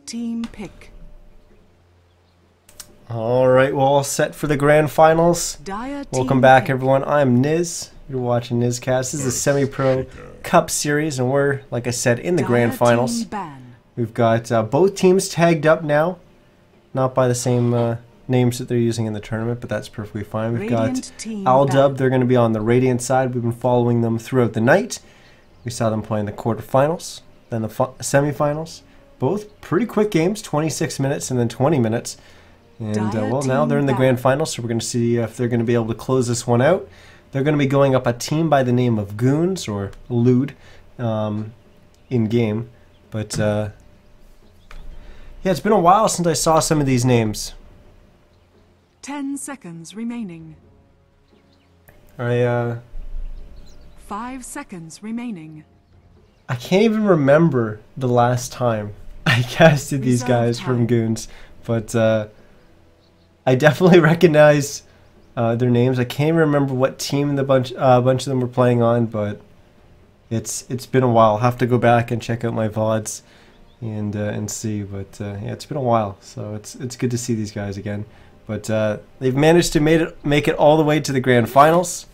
team pick. Alright, we're all set for the grand finals. Dire Welcome team back, pick. everyone. I'm Niz. You're watching NizCast. This is a semi-pro cup series, and we're, like I said, in the grand Dire finals. team ban. We've got both teams tagged up now. Not by the same names that they're using in the tournament, but that's perfectly fine. We've Radiant got team Aldub. ban. They're going to be on the Radiant side. We've been following them throughout the night. We saw them play in the quarterfinals, then the semifinals. Both pretty quick games, 26 minutes and then 20 minutes. And well, now they're in the grand finals, so we're going to see if they're going to be able to close this one out. They're going to be going up a team by the name of Goons, or Lewd, in-game. But, yeah, it's been a while since I saw some of these names. 10 seconds remaining. 5 seconds remaining. I can't even remember the last time I casted these Reserve guys time. from Goons. But, I definitely recognize their names. I can't even remember what team a bunch of them were playing on, but it's been a while. I'll have to go back and check out my VODs and see. But yeah, it's been a while, so it's good to see these guys again. But they've managed to make it all the way to the grand finals.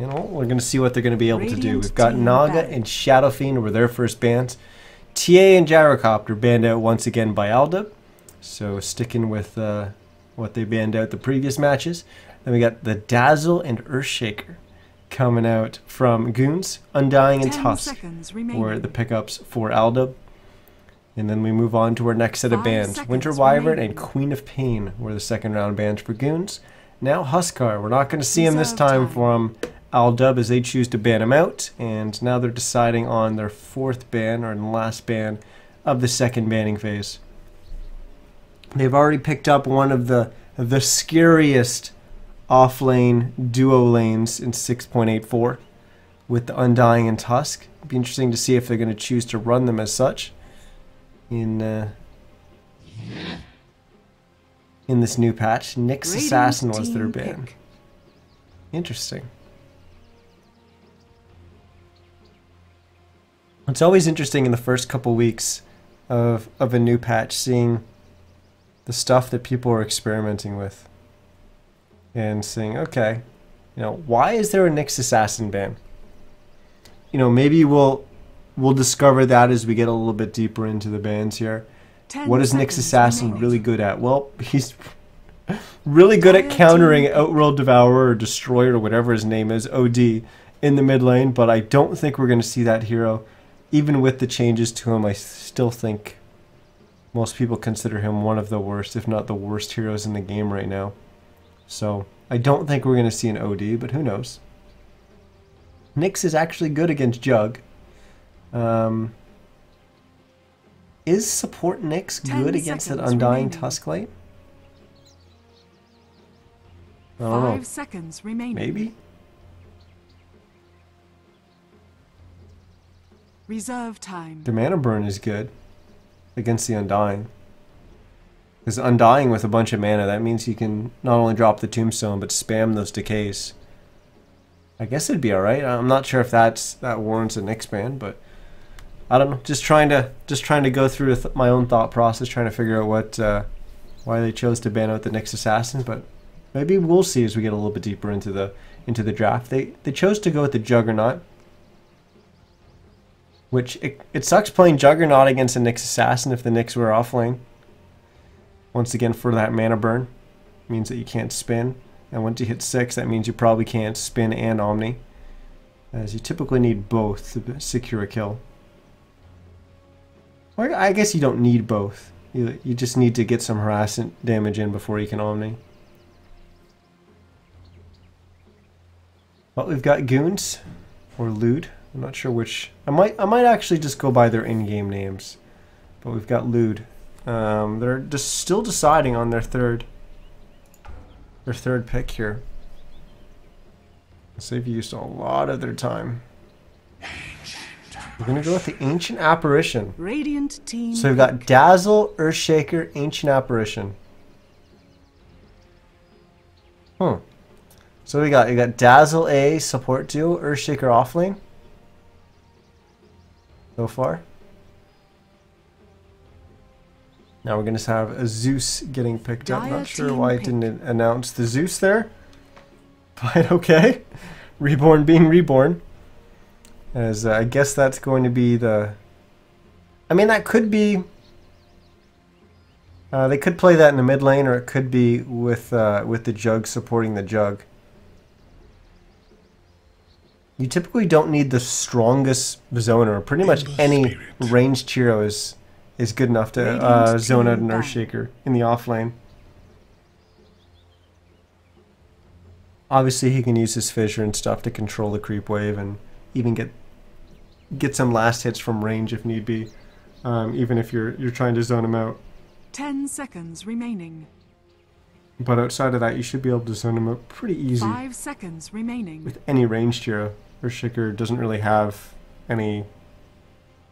You know, we're gonna see what they're gonna be able to do. Radiant We've got team Naga banned. and Shadow Fiend were their first bans. TA and Gyrocopter banned out once again by Aldub. So sticking with what they banned out the previous matches. Then we got the Dazzle and Earthshaker coming out from Goons. Undying and 10 Tusk seconds remaining. were the pickups for Aldub. And then we move on to our next set of 5 bans. seconds Winter Wyvern remaining. and Queen of Pain were the second round bans for Goons. Now Huskar. We're not going to see him this Reserve time time. from Aldub as they choose to ban him out. And now they're deciding on their fourth ban, or last ban of the second banning phase. They've already picked up one of the scariest off-lane duo lanes in 6.84 with the Undying and Tusk. It'd be interesting to see if they're going to choose to run them as such in this new patch. Nyx Radiant Assassin was their team ban. pick. Interesting. It's always interesting in the first couple weeks of a new patch, seeing the stuff that people are experimenting with and saying, okay, you know, why is there a Nyx Assassin ban? You know, maybe we'll discover that as we get a little bit deeper into the bans here. 10 What is Nyx seconds Assassin remaining. really good at? Well, he's really good at countering Outworld Devourer or Destroyer or whatever his name is, OD, in the mid lane, but I don't think we're going to see that hero. Even with the changes to him, I still think most people consider him one of the worst, if not the worst heroes in the game right now. So I don't think we're going to see an OD, but who knows. Nyx is actually good against Jug. Is support Nyx 10 good against that seconds Undying remaining. Tusk lane? I don't know. 5 seconds remaining. Maybe? Reserve time. The mana burn is good against the Undying. Because Undying with a bunch of mana, that means you can not only drop the Tombstone, but spam those decays. I guess it'd be alright. I'm not sure if that warrants a Nyx ban, but I don't know. Just trying to go through my own thought process, trying to figure out why they chose to ban out the Nyx Assassin, but maybe we'll see as we get a little bit deeper into the draft. They chose to go with the Juggernaut, which it sucks playing Juggernaut against a Nyx Assassin if the Nyx were offlane. Once again, for that mana burn, means that you can't spin, and once you hit 6, that means you probably can't spin and Omni, as you typically need both to secure a kill. Or I guess you don't need both. You just need to get some harassment damage in before you can Omni. Well, we've got Goons or Lewd. I'm not sure which. I might actually just go by their in-game names. But we've got Lewd. They're just still deciding on their third pick here. So they've used a lot of their time. We're gonna go with the Ancient Apparition. Radiant team. So we've got Dazzle, Earthshaker, Ancient Apparition. So you got Dazzle A, support duo, Earthshaker offlane. So far. Now we're going to have a Zeus getting picked up. Dire Not sure team why it pick. didn't announce the Zeus there. But okay. Reborn being reborn. As I guess that's going to be the... I mean, that could be... they could play that in the mid lane, or it could be with the Jug supporting the Jug. You typically don't need the strongest zoner. Pretty much any ranged hero is good enough to zone out an Earthshaker in the off lane. Obviously, he can use his fissure and stuff to control the creep wave and even get some last hits from range if need be. Even if you're trying to zone him out. 10 seconds remaining. But outside of that, you should be able to zone him out pretty easy. 5 seconds remaining. With any ranged hero. Earthshaker doesn't really have any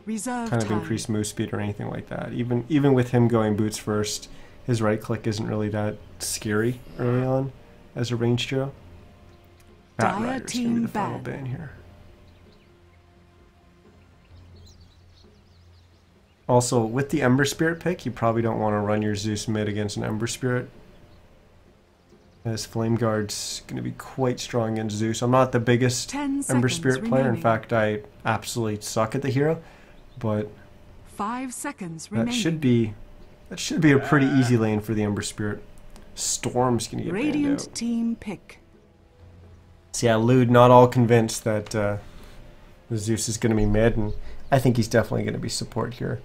Reserve kind of time. increased move speed or anything like that. Even with him going boots first, his right click isn't really that scary early on as a ranged hero. Bat Dire Rider's gonna be team the final ban. ban here. Also, with the Ember Spirit pick, you probably don't want to run your Zeus mid against an Ember Spirit, as Flame Guard's going to be quite strong against Zeus. I'm not the biggest 10 Ember seconds Spirit player. In remaining. fact, I absolutely suck at the hero. But 5 seconds that remaining. should be a pretty easy lane for the Ember Spirit. Storm's going to get banned out. Radiant team pick. So yeah, Lude not all convinced that the Zeus is going to be mid, and I think he's definitely going to be support here.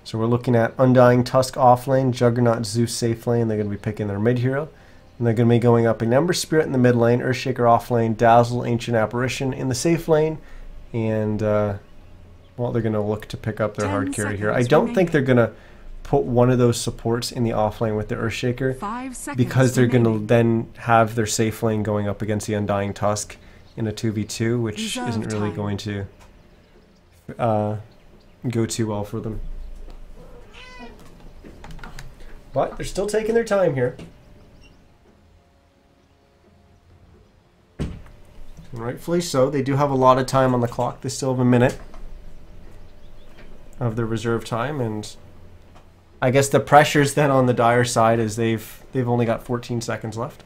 So we're looking at Undying Tusk off lane, Juggernaut Zeus safe lane. They're going to be picking their mid hero. And they're going to be going up an Ember Spirit in the mid lane, Earthshaker off lane, Dazzle, Ancient Apparition in the safe lane. And, well, they're going to look to pick up their 10 hard carry here. I seconds don't think remaining. they're going to put one of those supports in the off lane with the Earthshaker, 5 seconds because they're going to remaining. then have their safe lane going up against the Undying Tusk in a 2v2, which Reserve isn't really time. going to go too well for them. But they're still taking their time here. And rightfully so. They do have a lot of time on the clock. They still have a minute of their reserve time, and I guess the pressure's then on the Dire side as they've only got 14 seconds left.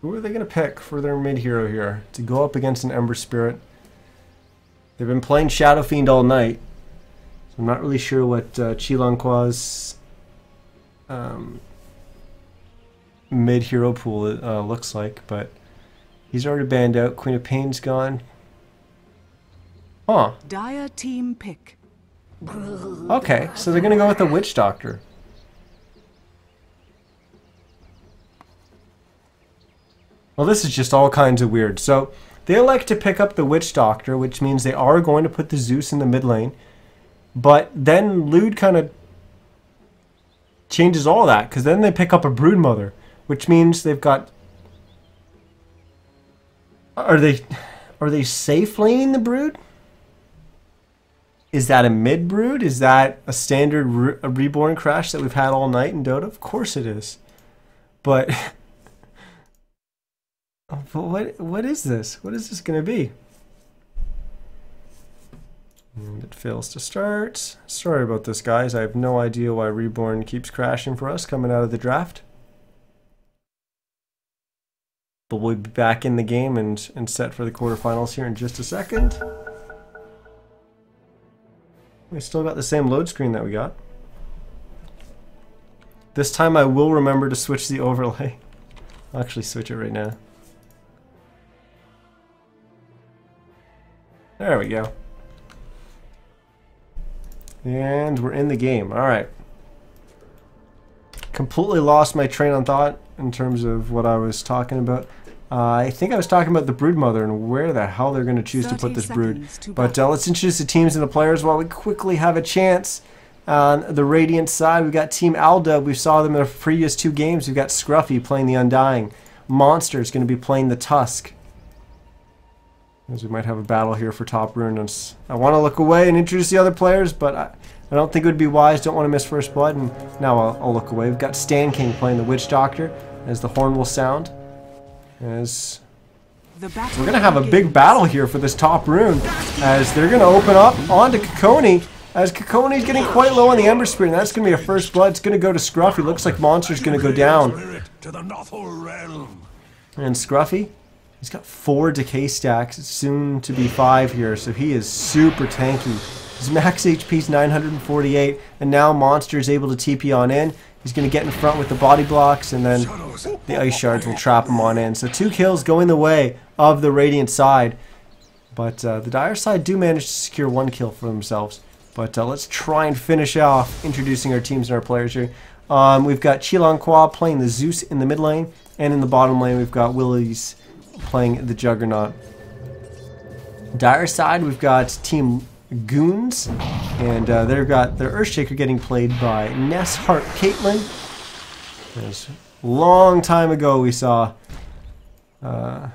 Who are they going to pick for their mid hero here to go up against an Ember Spirit? They've been playing Shadow Fiend all night, so I'm not really sure what Chilanqua's mid hero pool looks like, but he's already banned out. Queen of Pain's gone. Huh. Dire team pick. Okay, so they're gonna go with the Witch Doctor. Well, this is just all kinds of weird. So they elect to pick up the Witch Doctor, which means they are going to put the Zeus in the mid lane. But then Lude kind of changes all that, because then they pick up a Broodmother, which means they've got... Are they safe laning the Brood? Is that a mid Brood? Is that a standard Reborn crash that we've had all night in Dota? Of course it is. But... But what is this? What is this going to be? And it fails to start. Sorry about this, guys. I have no idea why Reborn keeps crashing for us coming out of the draft. But we'll be back in the game and set for the quarterfinals here in just a second. We still got the same load screen that we got. This time I will remember to switch the overlay. I'll actually switch it right now. There we go. And we're in the game. Alright. Completely lost my train of thought in terms of what I was talking about. I think I was talking about the Broodmother and where the hell they're going to choose to put this Brood. But let's introduce the teams and the players while we quickly have a chance. On the Radiant side, we've got Team Aldub. We saw them in the previous 2 games. We've got Scruffy playing the Undying. Monster is going to be playing the Tusk. As we might have a battle here for top rune. I want to look away and introduce the other players, but I don't think it would be wise. Don't want to miss first blood, and now I'll look away. We've got Stan King playing the Witch Doctor as the horn will sound. As The battle We're going to have a big begins. battle here for this top rune, as they're going to open up onto Kikoni, as Kikoni's getting quite low on the Ember Spirit, and that's going to be a first blood. It's going to go to Scruffy. Looks like Monster's going to go down. And Scruffy, he's got 4 decay stacks, soon to be 5 here, so he is super tanky. His max HP is 948, and now Monster is able to TP on in. He's going to get in front with the body blocks, and then the ice shards will trap him on in. So 2 kills going the way of the Radiant side. But the Dire side do manage to secure 1 kill for themselves. But let's try and finish off introducing our teams and our players here. We've got Chilanqua playing the Zeus in the mid lane, and in the bottom lane we've got Willy's playing the Juggernaut. Dire side, we've got Team Goons, and they've got their Earthshaker getting played by Ness Hart Caitlyn. There's a long time ago we saw them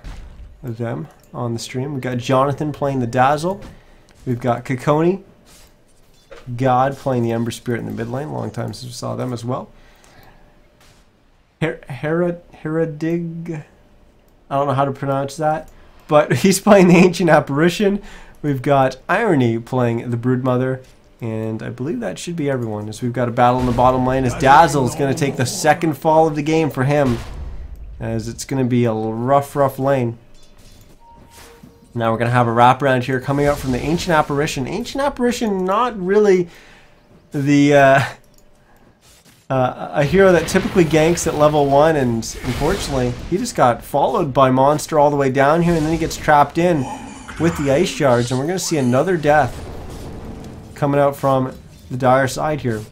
on the stream. We've got Jonathan playing the Dazzle. We've got Kikoni God playing the Ember Spirit in the mid lane. Long time since we saw them as well. Heradig, I don't know how to pronounce that, but he's playing the Ancient Apparition. We've got Irony playing the Broodmother, and I believe that should be everyone, as we've got a battle in the bottom lane, as Dazzle is going to take the second fall of the game for him, as it's going to be a rough lane. Now we're going to have a wraparound here coming out from the Ancient Apparition. Ancient Apparition, not really the a hero that typically ganks at level 1, and unfortunately he just got followed by Monster all the way down here, and then he gets trapped in with the ice shards, and we're going to see another death coming out from the Dire side here.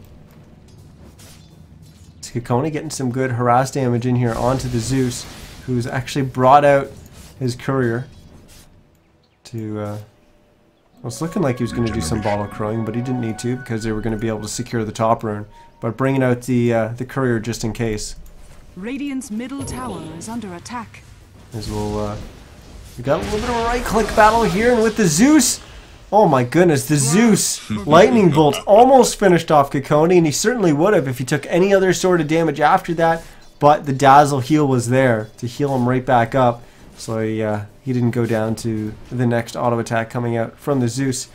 It's Kikoni getting some good harass damage in here onto the Zeus, who's actually brought out his courier to well, it's looking like he was going to do some bottle crowing, but he didn't need to because they were going to be able to secure the top rune, but bringing out the courier just in case. Radiant's middle tower is under attack. As we'll we got a little bit of a right-click battle here, and with the Zeus, oh my goodness, the Zeus lightning bolt almost finished off Kikoni, and he certainly would have if he took any other sort of damage after that, but the Dazzle heal was there to heal him right back up, so he didn't go down to the next auto attack coming out from the Zeus.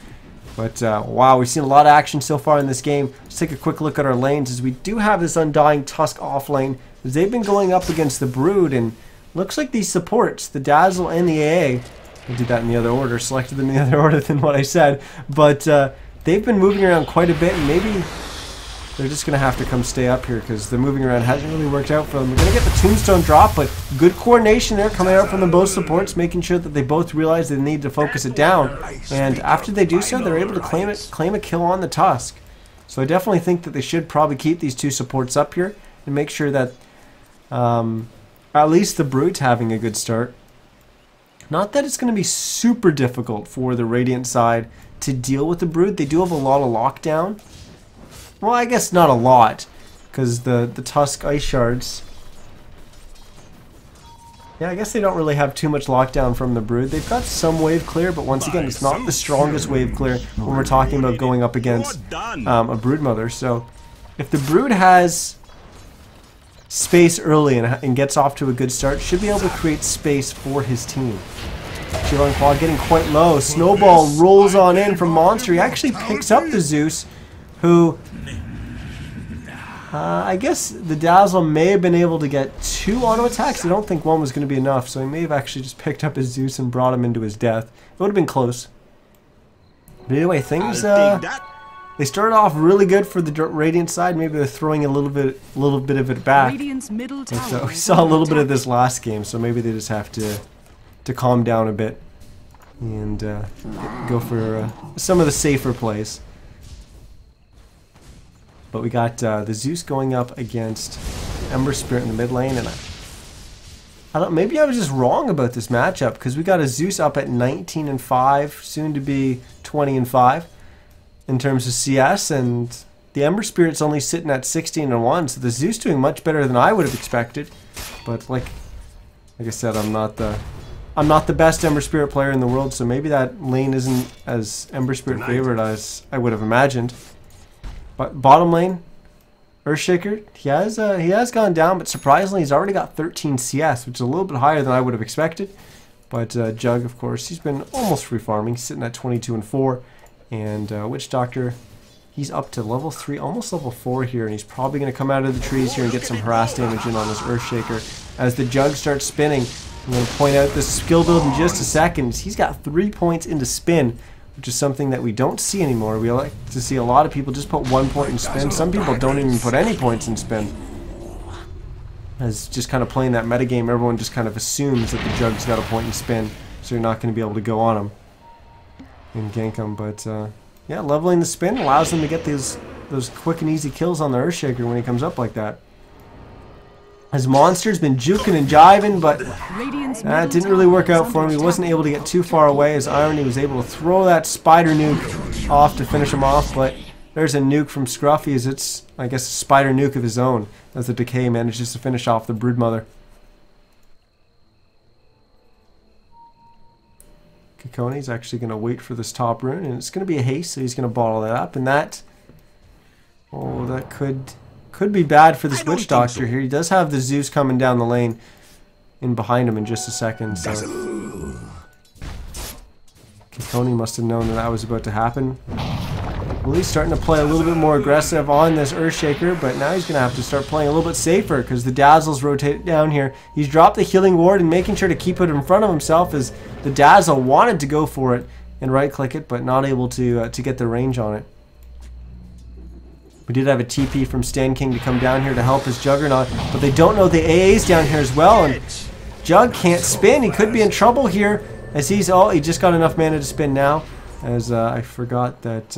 But wow, we've seen a lot of action so far in this game. Let's take a quick look at our lanes, as we do have this Undying Tusk off lane, as they've been going up against the Brood, and looks like these supports, the Dazzle and the AA, I did that in the other order, selected them in the other order than what I said, but they've been moving around quite a bit, and maybe they're just going to have to come stay up here, because the moving around hasn't really worked out for them. We're going to get the Tombstone drop, but good coordination there coming out from the both supports, making sure that they both realize they need to focus it down, and after they do so, they're able to claim a kill on the Tusk. So I definitely think that they should probably keep these 2 supports up here, and make sure that at least the Brood's having a good start. Not that it's going to be super difficult for the Radiant side to deal with the Brood. They do have a lot of lockdown. Well, I guess not a lot, because the Tusk ice shards. Yeah, I guess they don't really have too much lockdown from the Brood. They've got some wave clear, but once again, it's not the strongest wave clear when we're talking about going up against a Broodmother. So if the Brood has space early and gets off to a good start, should be able to create space for his team. Chilanqua getting quite low. Snowball rolls on in from Monster. He actually picks up the Zeus, who I guess the Dazzle may have been able to get 2 auto attacks. I don't think 1 was going to be enough, so he may have actually just picked up his Zeus and brought him into his death. It would have been close. But anyway, things they started off really good for the Radiant side. Maybe they're throwing a little bit of it back. Radiant's middle tower But, we saw a little bit of this last game, so maybe they just have to calm down a bit and go for some of the safer plays. But we got the Zeus going up against Ember Spirit in the mid lane, and I don't. Maybe I was just wrong about this matchup, because we got a Zeus up at 19-5, soon to be 20-5 in terms of CS, and the Ember Spirit's only sitting at 16-1. So the Zeus doing much better than I would have expected. But like I said, I'm not the best Ember Spirit player in the world, so maybe that lane isn't as Ember Spirit favored as I would have imagined. But bottom lane, Earthshaker, he has gone down, but surprisingly he's already got 13 CS, which is a little bit higher than I would have expected. But Jug, of course, he's been almost free farming. He's sitting at 22 and 4. And Witch Doctor, he's up to level 3, almost level 4 here. And he's probably going to come out of the trees here and get some harass damage in on this Earthshaker. As the Jug starts spinning, I'm going to point out this skill build in just a second. He's got 3 points into spin, which is something that we don't see anymore. We like to see a lot of people just put 1 point in spin. Some people don't even put any points in spin. As just kind of playing that metagame, everyone just kind of assumes that the Jug's got a point in spin, so you're not going to be able to go on him and gank him. But yeah, leveling the spin allows them to get those quick and easy kills on the Earthshaker when he comes up like that. His monster's been juking and jiving, but that didn't really work out for him. He wasn't able to get too far away as Irony was able to throw that spider nuke off to finish him off, but there's a nuke from Scruffy as it's, I guess, a spider nuke of his own as the Decay manages to finish off the Broodmother. Kikoni's actually going to wait for this top rune, and it's going to be a haste, so he's going to bottle that up, and that... Oh, that could be bad for this Witch Doctor here. He does have the Zeus coming down the lane in behind him in just a second, so... Kikoni must have known that that was about to happen. Well, he's starting to play a little bit more aggressive on this Earthshaker, but now he's going to have to start playing a little bit safer because the Dazzle's rotated down here. He's dropped the healing ward and making sure to keep it in front of himself as the Dazzle wanted to go for it and right-click it, but not able to get the range on it. We did have a TP from Stan King to come down here to help his Juggernaut, but they don't know the AA's down here as well, and Jug can't spin. He could be in trouble here as he's... Oh, he just got enough mana to spin now, as I forgot that...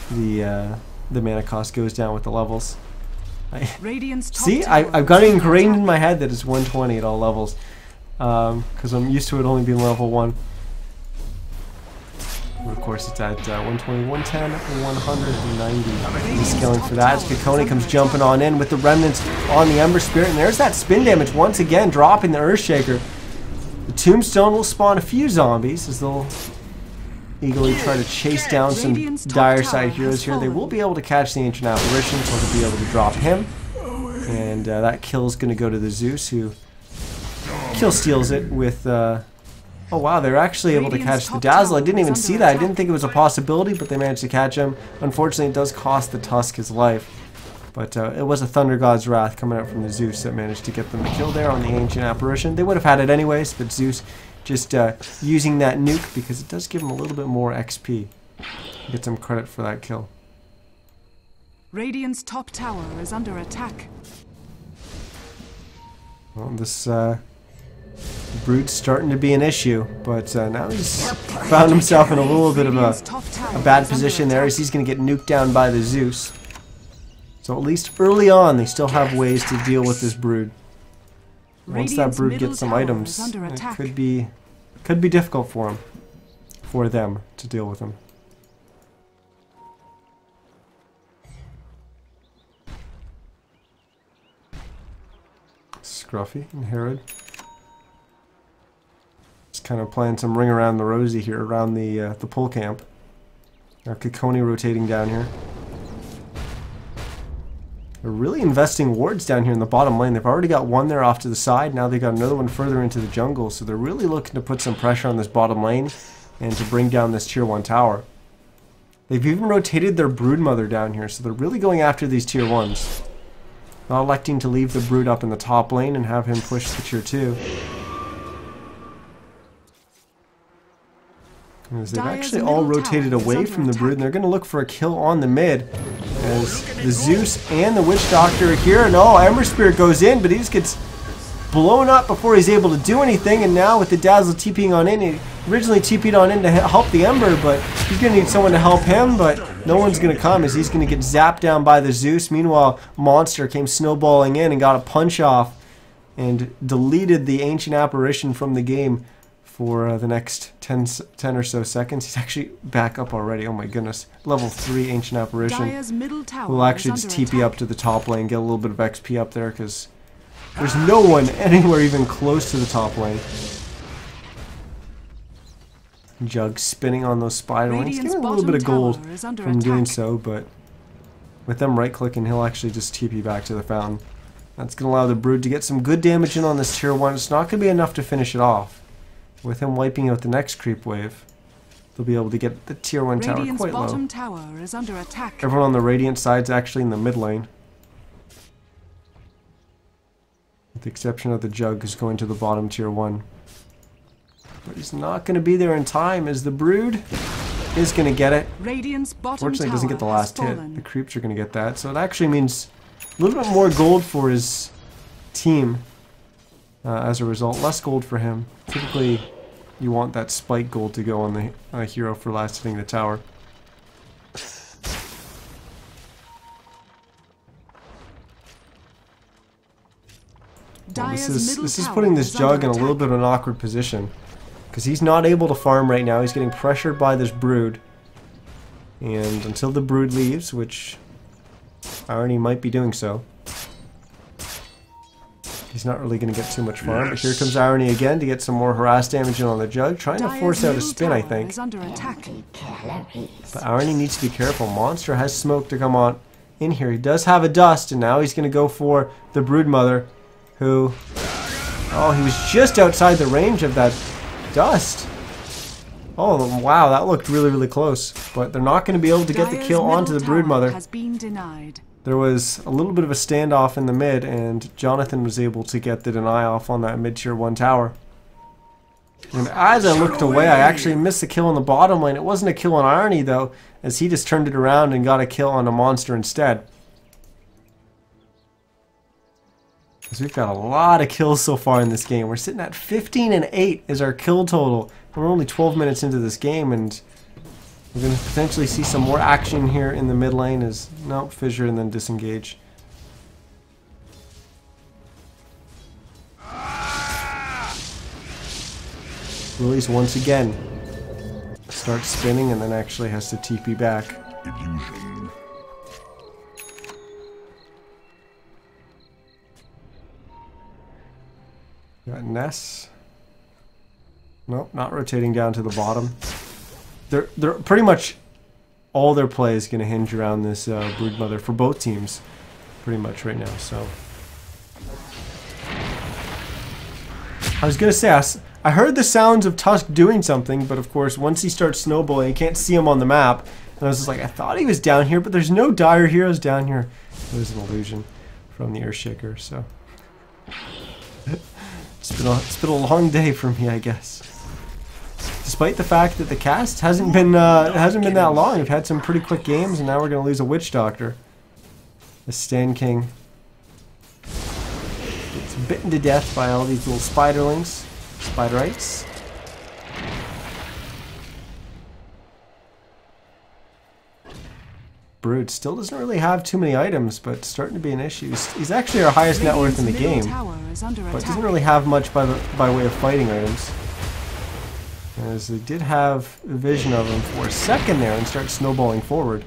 the mana cost goes down with the levels. See, I've got it ingrained in my head that it's 120 at all levels, because I'm used to it only being level 1. And of course, it's at 120, 110, 190. He's scaling for that. As Kikoni comes jumping on in with the remnants on the Ember Spirit, and there's that spin damage once again, dropping the Earthshaker. The Tombstone will spawn a few zombies as they'll eagerly try to chase down some dire side heroes here. They will be able to catch the Ancient Apparition, so they'll be able to drop him. And that kill is going to go to the Zeus, who kill steals it with... oh wow, they're actually able to catch the Dazzle. I didn't even see that. I didn't think it was a possibility, but they managed to catch him. Unfortunately, it does cost the Tusk his life. But it was a Thunder God's Wrath coming out from the Zeus that managed to get them the kill there on the Ancient Apparition. They would have had it anyways, but Zeus... just using that nuke because it does give him a little bit more XP. Get some credit for that kill. Radiant's top tower is under attack. Well, this Brood's starting to be an issue, but now he's found himself in a little bit of a bad position there as he's going to get nuked down by the Zeus. So at least early on, they still have ways to deal with this Brood. Once that Brood gets some items, it could be difficult for them to deal with him. Scruffy and Herod. Just kind of playing some ring around the rosy here, around the pull camp. Now Kikoni rotating down here. They're really investing wards down here in the bottom lane. They've already got one there off to the side. Now they've got another one further into the jungle. So they're really looking to put some pressure on this bottom lane and to bring down this tier 1 tower. They've even rotated their Broodmother down here. So they're really going after these tier 1s. Not electing to leave the Brood up in the top lane and have him push the tier 2. As they've actually all rotated away from the Brood, and they're going to look for a kill on the mid. As the Zeus and the Witch Doctor are here, and oh, Ember Spirit goes in, but he just gets blown up before he's able to do anything. And now with the Dazzle TPing on in, he originally TP'd on in to help the Ember, but he's going to need someone to help him, but no one's going to come as he's going to get zapped down by the Zeus. Meanwhile, Monster came snowballing in and got a punch off and deleted the Ancient Apparition from the game for the next 10 or so seconds. He's actually back up already. Oh my goodness. Level 3 Ancient Apparition. We'll actually just TP up to the top lane, get a little bit of XP up there because there's no one anywhere even close to the top lane. Jug spinning on those spider lanes. Getting a little bit of gold from doing so, but with them right clicking, he'll actually just TP back to the fountain. That's going to allow the Brood to get some good damage in on this tier 1. It's not going to be enough to finish it off. With him wiping out the next creep wave, they'll be able to get the tier 1 tower Radiant's quite bottom low. tower is under attack. Everyone on the Radiant side's actually in the mid lane. With the exception of the Jug, who's going to the bottom tier 1. But he's not going to be there in time, as the Brood is going to get it. Radiant's bottom Fortunately, tower doesn't get the has last hit. fallen. The creeps are going to get that. So it actually means a little bit more gold for his team as a result. Less gold for him. Typically, you want that spike gold to go on the hero for last hitting the tower. Well, this is putting this Jug in a little bit of an awkward position, because he's not able to farm right now. He's getting pressured by this Brood, and until the Brood leaves, which Irony might be doing so, he's not really going to get too much farm. But here comes Irony again to get some more harass damage in on the Jug, trying to force out a spin, I think. But Irony needs to be careful. Monster has smoke to come on in here. He does have a dust, and now he's going to go for the Brood Mother, who, oh, he was just outside the range of that dust. Oh, wow, that looked really, really close. But they're not going to be able to get the kill onto the Brood Mother. There was a little bit of a standoff in the mid, and Jonathan was able to get the deny off on that mid-tier 1 tower. And as I looked away, I actually missed the kill on the bottom lane. It wasn't a kill on Irony, though, as he just turned it around and got a kill on a monster instead. Because we've got a lot of kills so far in this game. We're sitting at 15 and 8 is our kill total. We're only 12 minutes into this game, and we're going to potentially see some more action here in the mid lane as, no, fissure and then disengage. Release once again. Starts spinning and then actually has to TP back. Illusion. Got Ness. Nope, not rotating down to the bottom. They're pretty much all their play is going to hinge around this Brood Mother for both teams, pretty much right now. So I was going to say I heard the sounds of Tusk doing something, but of course once he starts snowballing, you can't see him on the map. And I was just like, I thought he was down here, but there's no dire heroes down here. It was an illusion from the Earthshaker. So it's been a long day for me, I guess. Despite the fact that the cast hasn't been that long. We've had some pretty quick games, and now we're going to lose a Witch Doctor. The Stan King gets bitten to death by all these little spiderlings, spiderites. Brood still doesn't really have too many items, but it's starting to be an issue. He's actually our highest net worth in the game, but doesn't really have much by way of fighting items. As they did have a vision of him for a second there and start snowballing forward.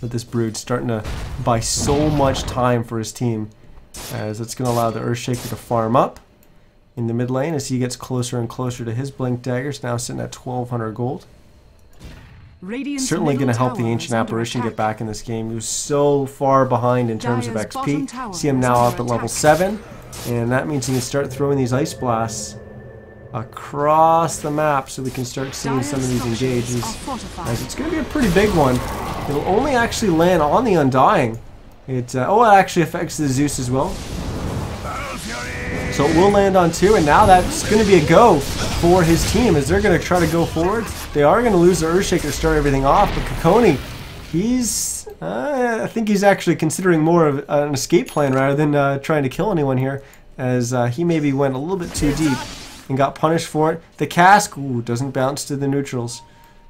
But this Brood's starting to buy so much time for his team, as it's going to allow the Earthshaker to farm up in the mid lane as he gets closer and closer to his Blink Daggers, now sitting at 1,200 gold. Certainly going to help the Ancient Apparition get back in this game. He was so far behind in terms of XP. See him now up at level 7. And that means he can start throwing these Ice Blasts across the map so we can start seeing some of these engages. As it's going to be a pretty big one. It'll only actually land on the Undying. It actually affects the Zeus as well. So it will land on 2, and now that's going to be a go for his team as they're going to try to go forward. They are going to lose the Earthshaker to start everything off, but Kokoni, he's... I think he's actually considering more of an escape plan rather than trying to kill anyone here, as he maybe went a little bit too deep and got punished for it. The cask doesn't bounce to the neutrals.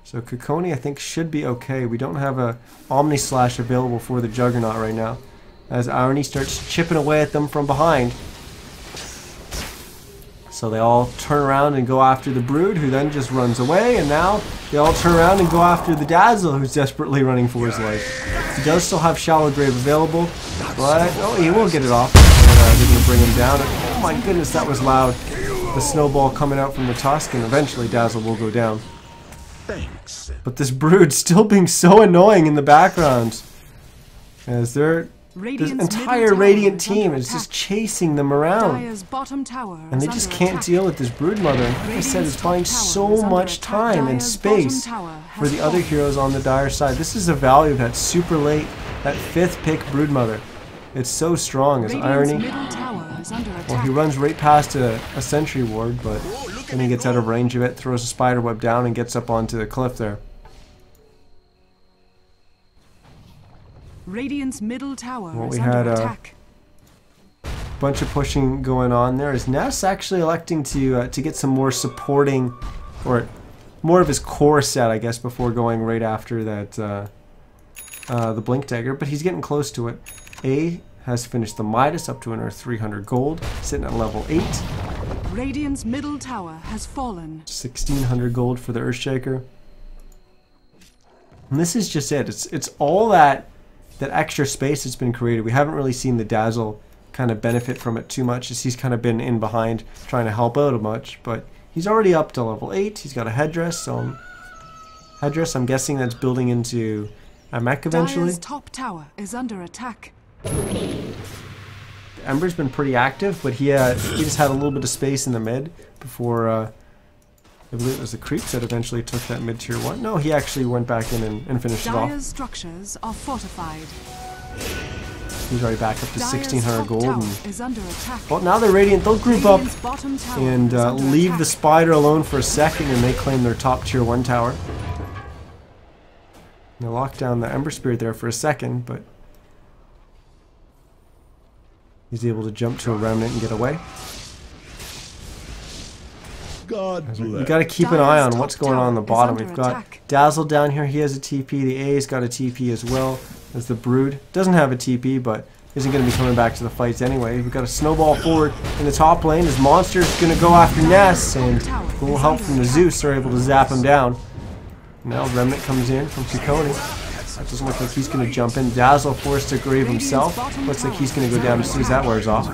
So Kokoni, I think, should be okay. We don't have a Omni Slash available for the Juggernaut right now, as Irony starts chipping away at them from behind. So they all turn around and go after the Brood, who then just runs away, and now they all turn around and go after the Dazzle, who's desperately running for his life. He does still have Shallow Grave available, but he will get it off. They're going to bring him down. Oh my goodness, that was loud. The snowball coming out from the Tusk, and eventually Dazzle will go down. Thanks. But this Brood still being so annoying in the background. As this Radiant's entire middle tower Radiant is team under is just attack. chasing them around. Dire's bottom tower And they is just under can't attack. deal with this Broodmother. And like I said, it's Radiant's buying top tower so is under much attack. time and Dire's bottom space tower for has the other fallen. heroes on the Dire side. This is the value of that super late, that 5th pick Broodmother. It's so strong as Radiant's Irony. middle tower is under attack. Well, he runs right past a Sentry Ward, but then he gets out of range of it, throws a Spider Web down, and gets up onto the cliff there. Radiant's middle tower Well, is we under had attack. bunch of pushing going on there. Is Ness actually electing to get some more supporting, or more of his core set, I guess, before going right after that the Blink Dagger, but he's getting close to it. A has finished the Midas up to another 300 gold, sitting at level 8. Radiant's middle tower has fallen. 1600 gold for the Earthshaker. And this is just it. It's all that extra space that's been created. We haven't really seen the Dazzle kind of benefit from it too much, as he's kind of been in behind trying to help out a much, but he's already up to level 8. He's got a headdress, so headdress, I'm guessing that's building into a mech eventually. Dire's top tower is under attack. Ember's been pretty active, but he just had a little bit of space in the mid before I believe it was the creeps that eventually took that mid tier 1. No, he actually went back in and finished it off. Dire's structures are fortified. He's already back up to Dire's 1600 top gold. tower And, is under attack. well, now they're Radiant. They'll group up Radiant's bottom tower and is under leave attack. the Spider alone for a second, and they claim their top tier 1 tower. They lock down the Ember Spirit there for a second, but he's able to jump to a Remnant and get away. God bless. You got to keep an eye on what's going on the bottom. We've got attack. Dazzle down here. He has a TP. The A's got a TP as well as the Brood. Doesn't have a TP, but isn't going to be coming back to the fights anyway. We've got a snowball forward in the top lane. His monster's going to go after Ness, and with a little help from the Zeus, they're able to zap him down. Now Remnant comes in from Kukoni. That doesn't look like he's going to jump in. Dazzle forced to grave himself. Looks like he's going to go down as soon as that wears off.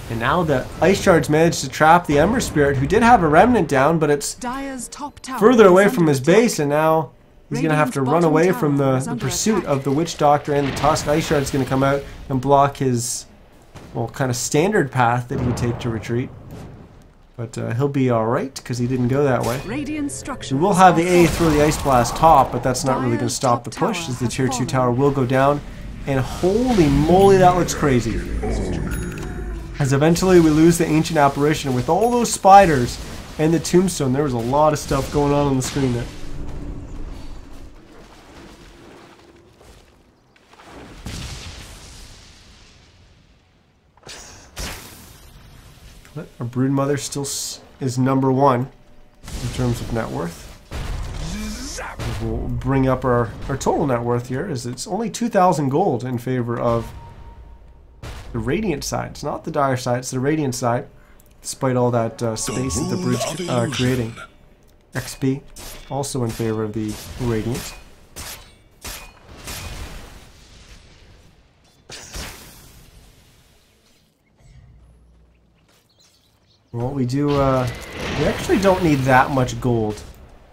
And now the Ice Shards managed to trap the Ember Spirit, who did have a Remnant down, but it's Dire's top tower further is away under from his attack. base, and now he's going to have to Radiant's run bottom away tower from is the under pursuit attack. of the Witch Doctor and the Tusk. Ice Shard's going to come out and block his, well, kind of standard path that he would take to retreat. But he'll be alright, because he didn't go that way. Radiant structures We will have the are A throw the Ice Blast top, but that's not really going to Dire's stop the top push, tower as the has tier 2 fallen. tower will go down. And holy moly, that looks crazy. As eventually we lose the Ancient Apparition. With all those spiders and the Tombstone, there was a lot of stuff going on the screen there. But our Broodmother still is number 1 in terms of net worth. We'll bring up our total net worth here, as it's only 2,000 gold in favor of the Radiant side. It's not the Dire side, it's the Radiant side, despite all that space that the Brood's creating. XP also in favor of the Radiant. Well, we do. We actually don't need that much gold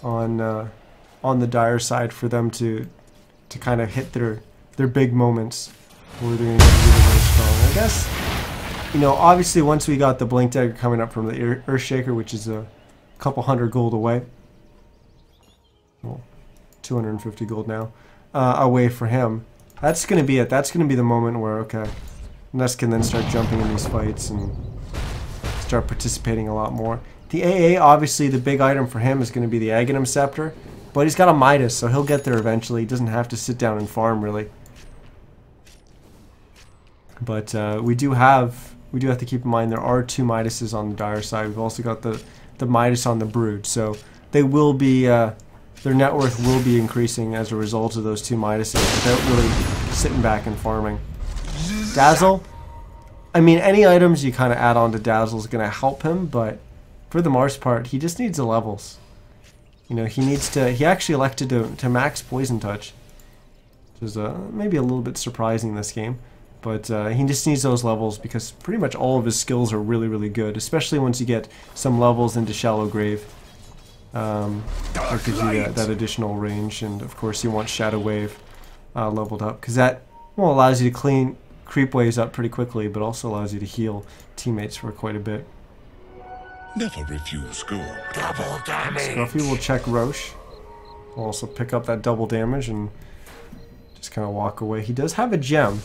on the Dire side for them to kind of hit their big moments where they're going to get really, really strong. I guess, you know, obviously once we got the Blink Dagger coming up from the Earthshaker, which is a couple hundred gold away. Well, 250 gold now away for him. That's going to be it. That's going to be the moment where, okay, Ness can then start jumping in these fights and start participating a lot more. The AA, obviously the big item for him is going to be the Aghanim Scepter, but he's got a Midas, so he'll get there eventually. He doesn't have to sit down and farm, really. But we do have to keep in mind there are 2 Midases on the Dire side. We've also got the Midas on the Brood, so they will be their net worth will be increasing as a result of those 2 Midases without really sitting back and farming. Dazzle, I mean, any items you kind of add on to Dazzle is going to help him, but for the most part, he just needs the levels. You know, he actually elected to max Poison Touch, which is maybe a little bit surprising this game. But he just needs those levels because pretty much all of his skills are really, really good, especially once you get some levels into Shallow Grave. That gives you that additional range, and of course you want Shadow Wave leveled up, because that allows you to clean creep waves up pretty quickly, but also allows you to heal teammates for quite a bit. Never refuse gold. Double damage. Scruffy will check Roche. Will also pick up that double damage and just kind of walk away. He does have a gem.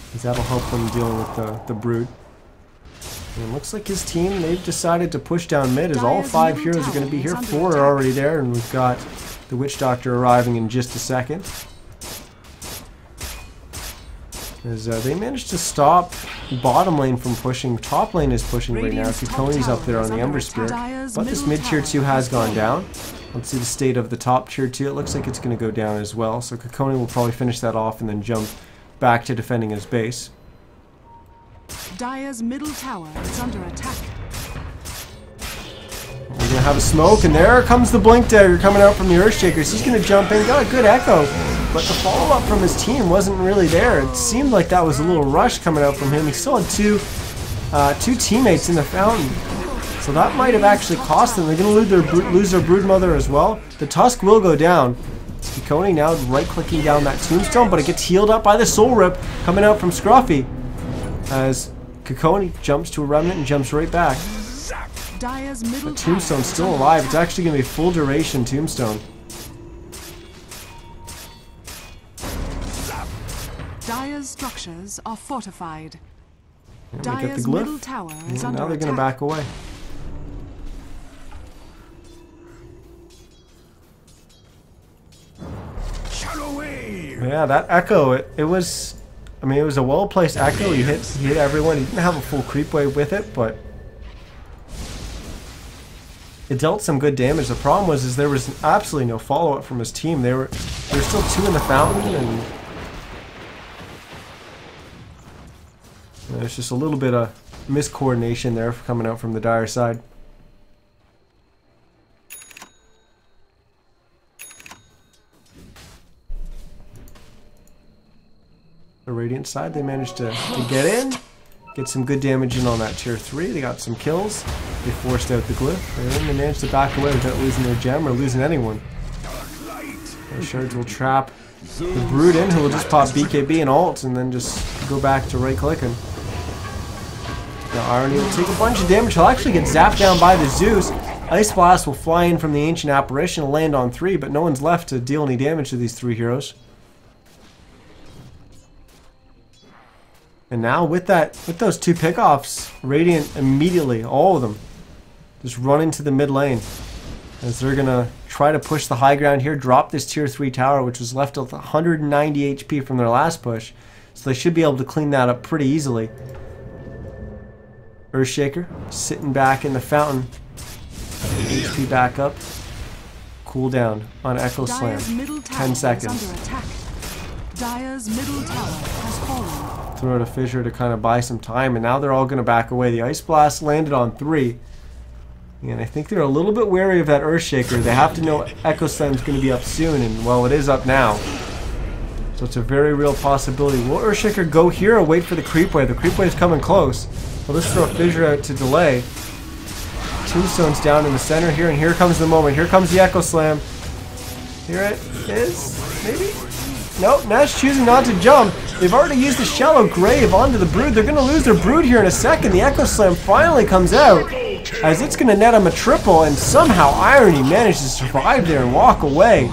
Because that'll help when dealing with the brood. And it looks like his team, they've decided to push down mid, as all 5 heroes are going to be here. 4 are already there, and we've got the Witch Doctor arriving in just a second. As they managed to stop bottom lane from pushing. Top lane is pushing right now. Kukoni's up there on the Ember Spirit. But this mid tier 2 has gone down. Let's see the state of the top tier 2. It looks like it's going to go down as well. So Kukoni will probably finish that off and then jump back to defending his base. Dire's middle tower is under attack. We're going to have a smoke, and there comes the Blink Dagger coming out from the Earthshakers. He's going to jump in. Got a good echo, but the follow-up from his team wasn't really there. It seemed like that was a little rush coming out from him. He still had two teammates in the fountain, so that might have actually cost them. They're going to lose their Broodmother as well. The Tusk will go down. Kukoni now right-clicking down that tombstone, but it gets healed up by the Soul Rip coming out from Scruffy. As Kukoni jumps to a Remnant and jumps right back. The tombstone's still alive. It's actually going to be full duration tombstone. Dire's structures are fortified. And they get the Dire's middle glyph. tower And is under now they're going to attack. back away. Yeah, that echo, it was, I mean, it was a well-placed echo. He hit everyone. He didn't have a full creep wave with it, but it dealt some good damage. The problem was there was absolutely no follow-up from his team. There were still 2 in the fountain, and there's just a little bit of miscoordination there coming out from the Dire side. The Radiant side, they managed to get in, get some good damage in on that tier 3. They got some kills. They forced out the glyph, and then they managed to back away without losing their gem or losing anyone. Those shards will trap the Brood in, who will just pop BKB and ult, and then just go back to right-clicking. Now Irony will take a bunch of damage. He'll actually get zapped down by the Zeus. Ice Blast will fly in from the Ancient Apparition and land on 3, but no one's left to deal any damage to these 3 heroes. And now with those 2 pickoffs, Radiant immediately, all of them, just run into the mid lane. As they're gonna try to push the high ground here, drop this tier 3 tower, which was left with 190 HP from their last push. So they should be able to clean that up pretty easily. Earthshaker sitting back in the fountain. HP back up. Cool down on Echo Slam. 10 seconds. Dire's middle tower has fallen. Throw out a fissure to kind of buy some time, and now they're all going to back away. The Ice Blast landed on 3, and I think they're a little bit wary of that Earthshaker. They have to know Echo Slam's going to be up soon, and well, it is up now. So it's a very real possibility. Will Earthshaker go here or wait for the creep wave? The creep wave's coming close. Well, let's throw a fissure out to delay. Tombstone's down in the center here, and here comes the moment. Here comes the Echo Slam. Here it is, maybe? Nope, Nash choosing not to jump. They've already used the Shallow Grave onto the Brood. They're going to lose their Brood here in a second. The Echo Slam finally comes out, as it's going to net him a triple, and somehow Irony manages to survive there and walk away.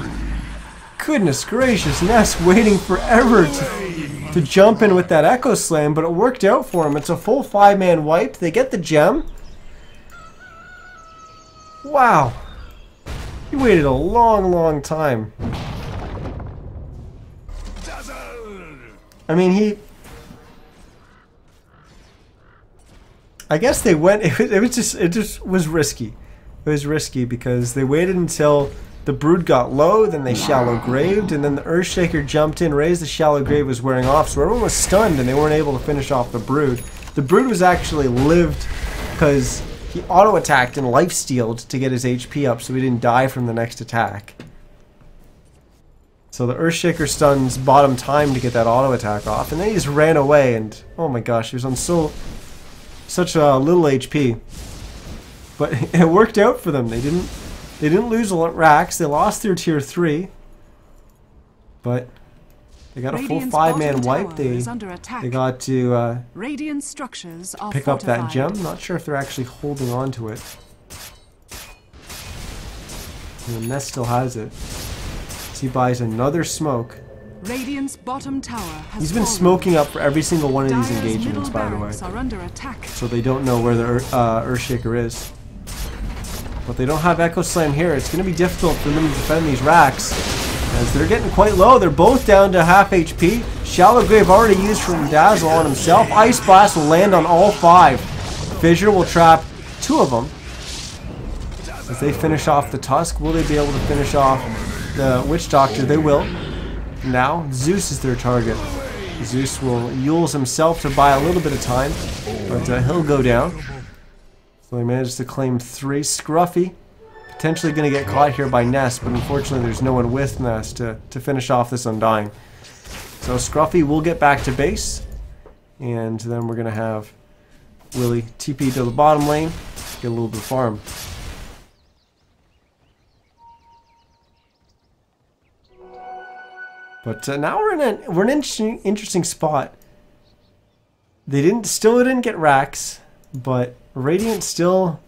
Goodness gracious, Ness waiting forever to jump in with that Echo Slam, but it worked out for him. It's a full 5-man wipe. They get the gem. Wow. He waited a long, long time. I mean, I guess they went. It just was risky. It was risky because they waited until the Brood got low, then they Shallow Graved, and then the Earthshaker jumped in, raised the Shallow Grave was wearing off, so everyone was stunned and they weren't able to finish off the Brood. The Brood was actually lived because he auto-attacked and life-stealed to get his HP up so he didn't die from the next attack. So the Earthshaker stuns bottom time to get that auto attack off, and then he just ran away, and oh my gosh, he was on such a little HP. But it worked out for them. They didn't They didn't lose racks. They lost their tier 3. But they got a full Radiant's 5-man bottom wipe. tower is under attack. They got to Radiant structures are pick up that fortified. gem. Not sure if they're actually holding on to it. And the Nest still has it. So he buys another smoke. Radiant's bottom tower has He's been fallen. smoking up for every single one of these Dire's engagements, middle by the way. barracks are under attack. So they don't know where the Earthshaker is. But they don't have Echo Slam here. It's going to be difficult for them to defend these racks, as they're getting quite low. They're both down to half HP. Shallow Grave already used from Dazzle on himself. Ice Blast will land on all 5. Fissure will trap 2 of them. As they finish off the Tusk, will they be able to finish off the Witch Doctor? They will. Now, Zeus is their target. Zeus will use himself to buy a little bit of time, but he'll go down. So he managed to claim 3. Scruffy, potentially going to get caught here by Nest, but unfortunately there's no one with Nest to finish off this Undying. So Scruffy will get back to base, and then we're going to have Willie TP to the bottom lane, get a little bit of farm. But now we're in an interesting spot. They still didn't get racks, but Radiant still,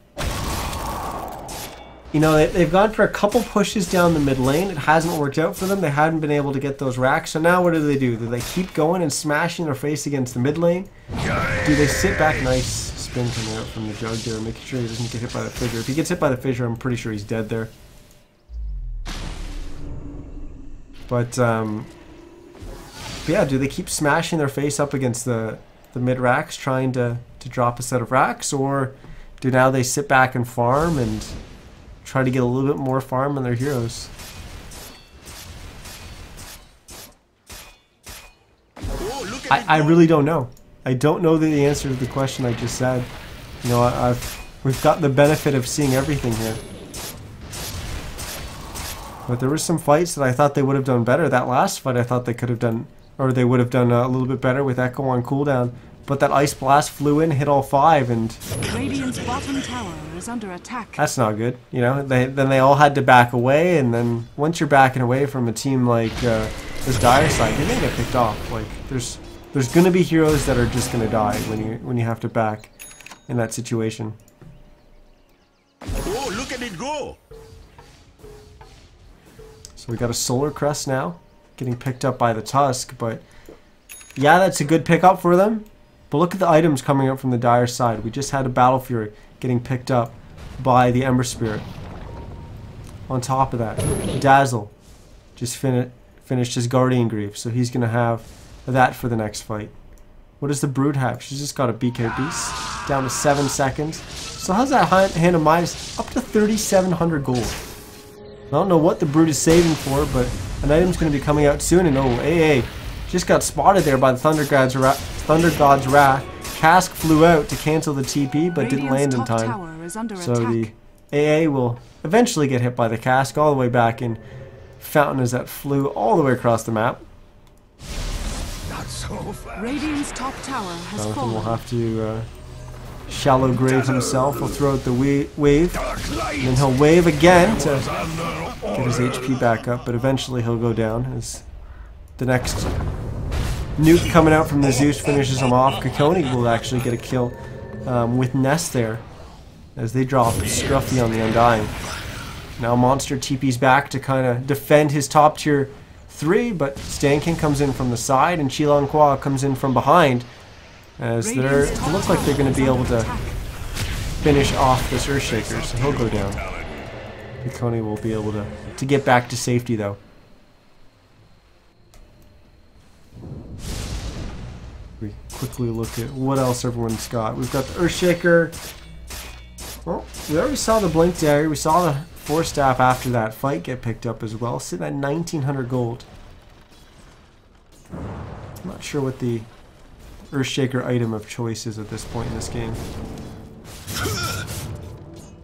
you know, they've gone for a couple pushes down the mid lane. It hasn't worked out for them. They hadn't been able to get those racks. So now what do? Do they keep going and smashing their face against the mid lane? Do they sit back? Nice spin coming out from the Jug there, making sure he doesn't get hit by the Fissure. If he gets hit by the Fissure, I'm pretty sure he's dead there. But yeah, do they keep smashing their face up against the mid racks, trying to drop a set of racks, or do now they sit back and farm and try to get a little bit more farm on their heroes? I really don't know. I don't know the answer to the question I just said. You know, we've got the benefit of seeing everything here. But there were some fights that I thought they would have done better. That last fight I thought they could have done, or they would have done a little bit better with Echo on cooldown. But that Ice Blast flew in, hit all 5, and Radiant's bottom tower is under attack. that's not good. You know, then they all had to back away, and then once you're backing away from a team like this Dire side, you're gonna get picked off. Like there's gonna be heroes that are just gonna die when you have to back in that situation. Oh, look at it go! So we got a Solar Crest now, getting picked up by the Tusk, but yeah, that's a good pickup for them. But look at the items coming up from the Dire side. We just had a Battle Fury getting picked up by the Ember Spirit. On top of that, Dazzle just finished his Guardian Grief, so he's going to have that for the next fight. What does the Brood have? She's just got a BK Beast, down to 7 seconds. So how's that hand of minus? Up to 3,700 gold. I don't know what the Brood is saving for, but an item's going to be coming out soon, and oh, AA just got spotted there by the Thunder God's Wrath. Cask flew out to cancel the TP, but didn't land in time. So the AA will eventually get hit by the Cask all the way back in Fountain as that flew all the way across the map. Not so fast. Radiant's top tower has Jonathan fallen. will have to Shallow Grave himself will throw out the wave, and then he'll wave again to get his HP back up, but eventually he'll go down as the next nuke coming out from the Zeus finishes him off. Kikoni will actually get a kill with Nest there as they drop Scruffy on the Undying. Now Monster TP's back to kind of defend his top tier 3, but Stan King comes in from the side and Chilan Kwa comes in from behind, as it looks like they're going to be able to finish off this Earthshaker, so he'll go down. Kikoni will be able to get back to safety though. We quickly look at what else everyone's got. We've got the Earthshaker. Well, we already saw the Blink Dagger. We saw the Force Staff after that fight get picked up as well, sitting at 1,900 gold. I'm not sure what the Earthshaker item of choice is at this point in this game.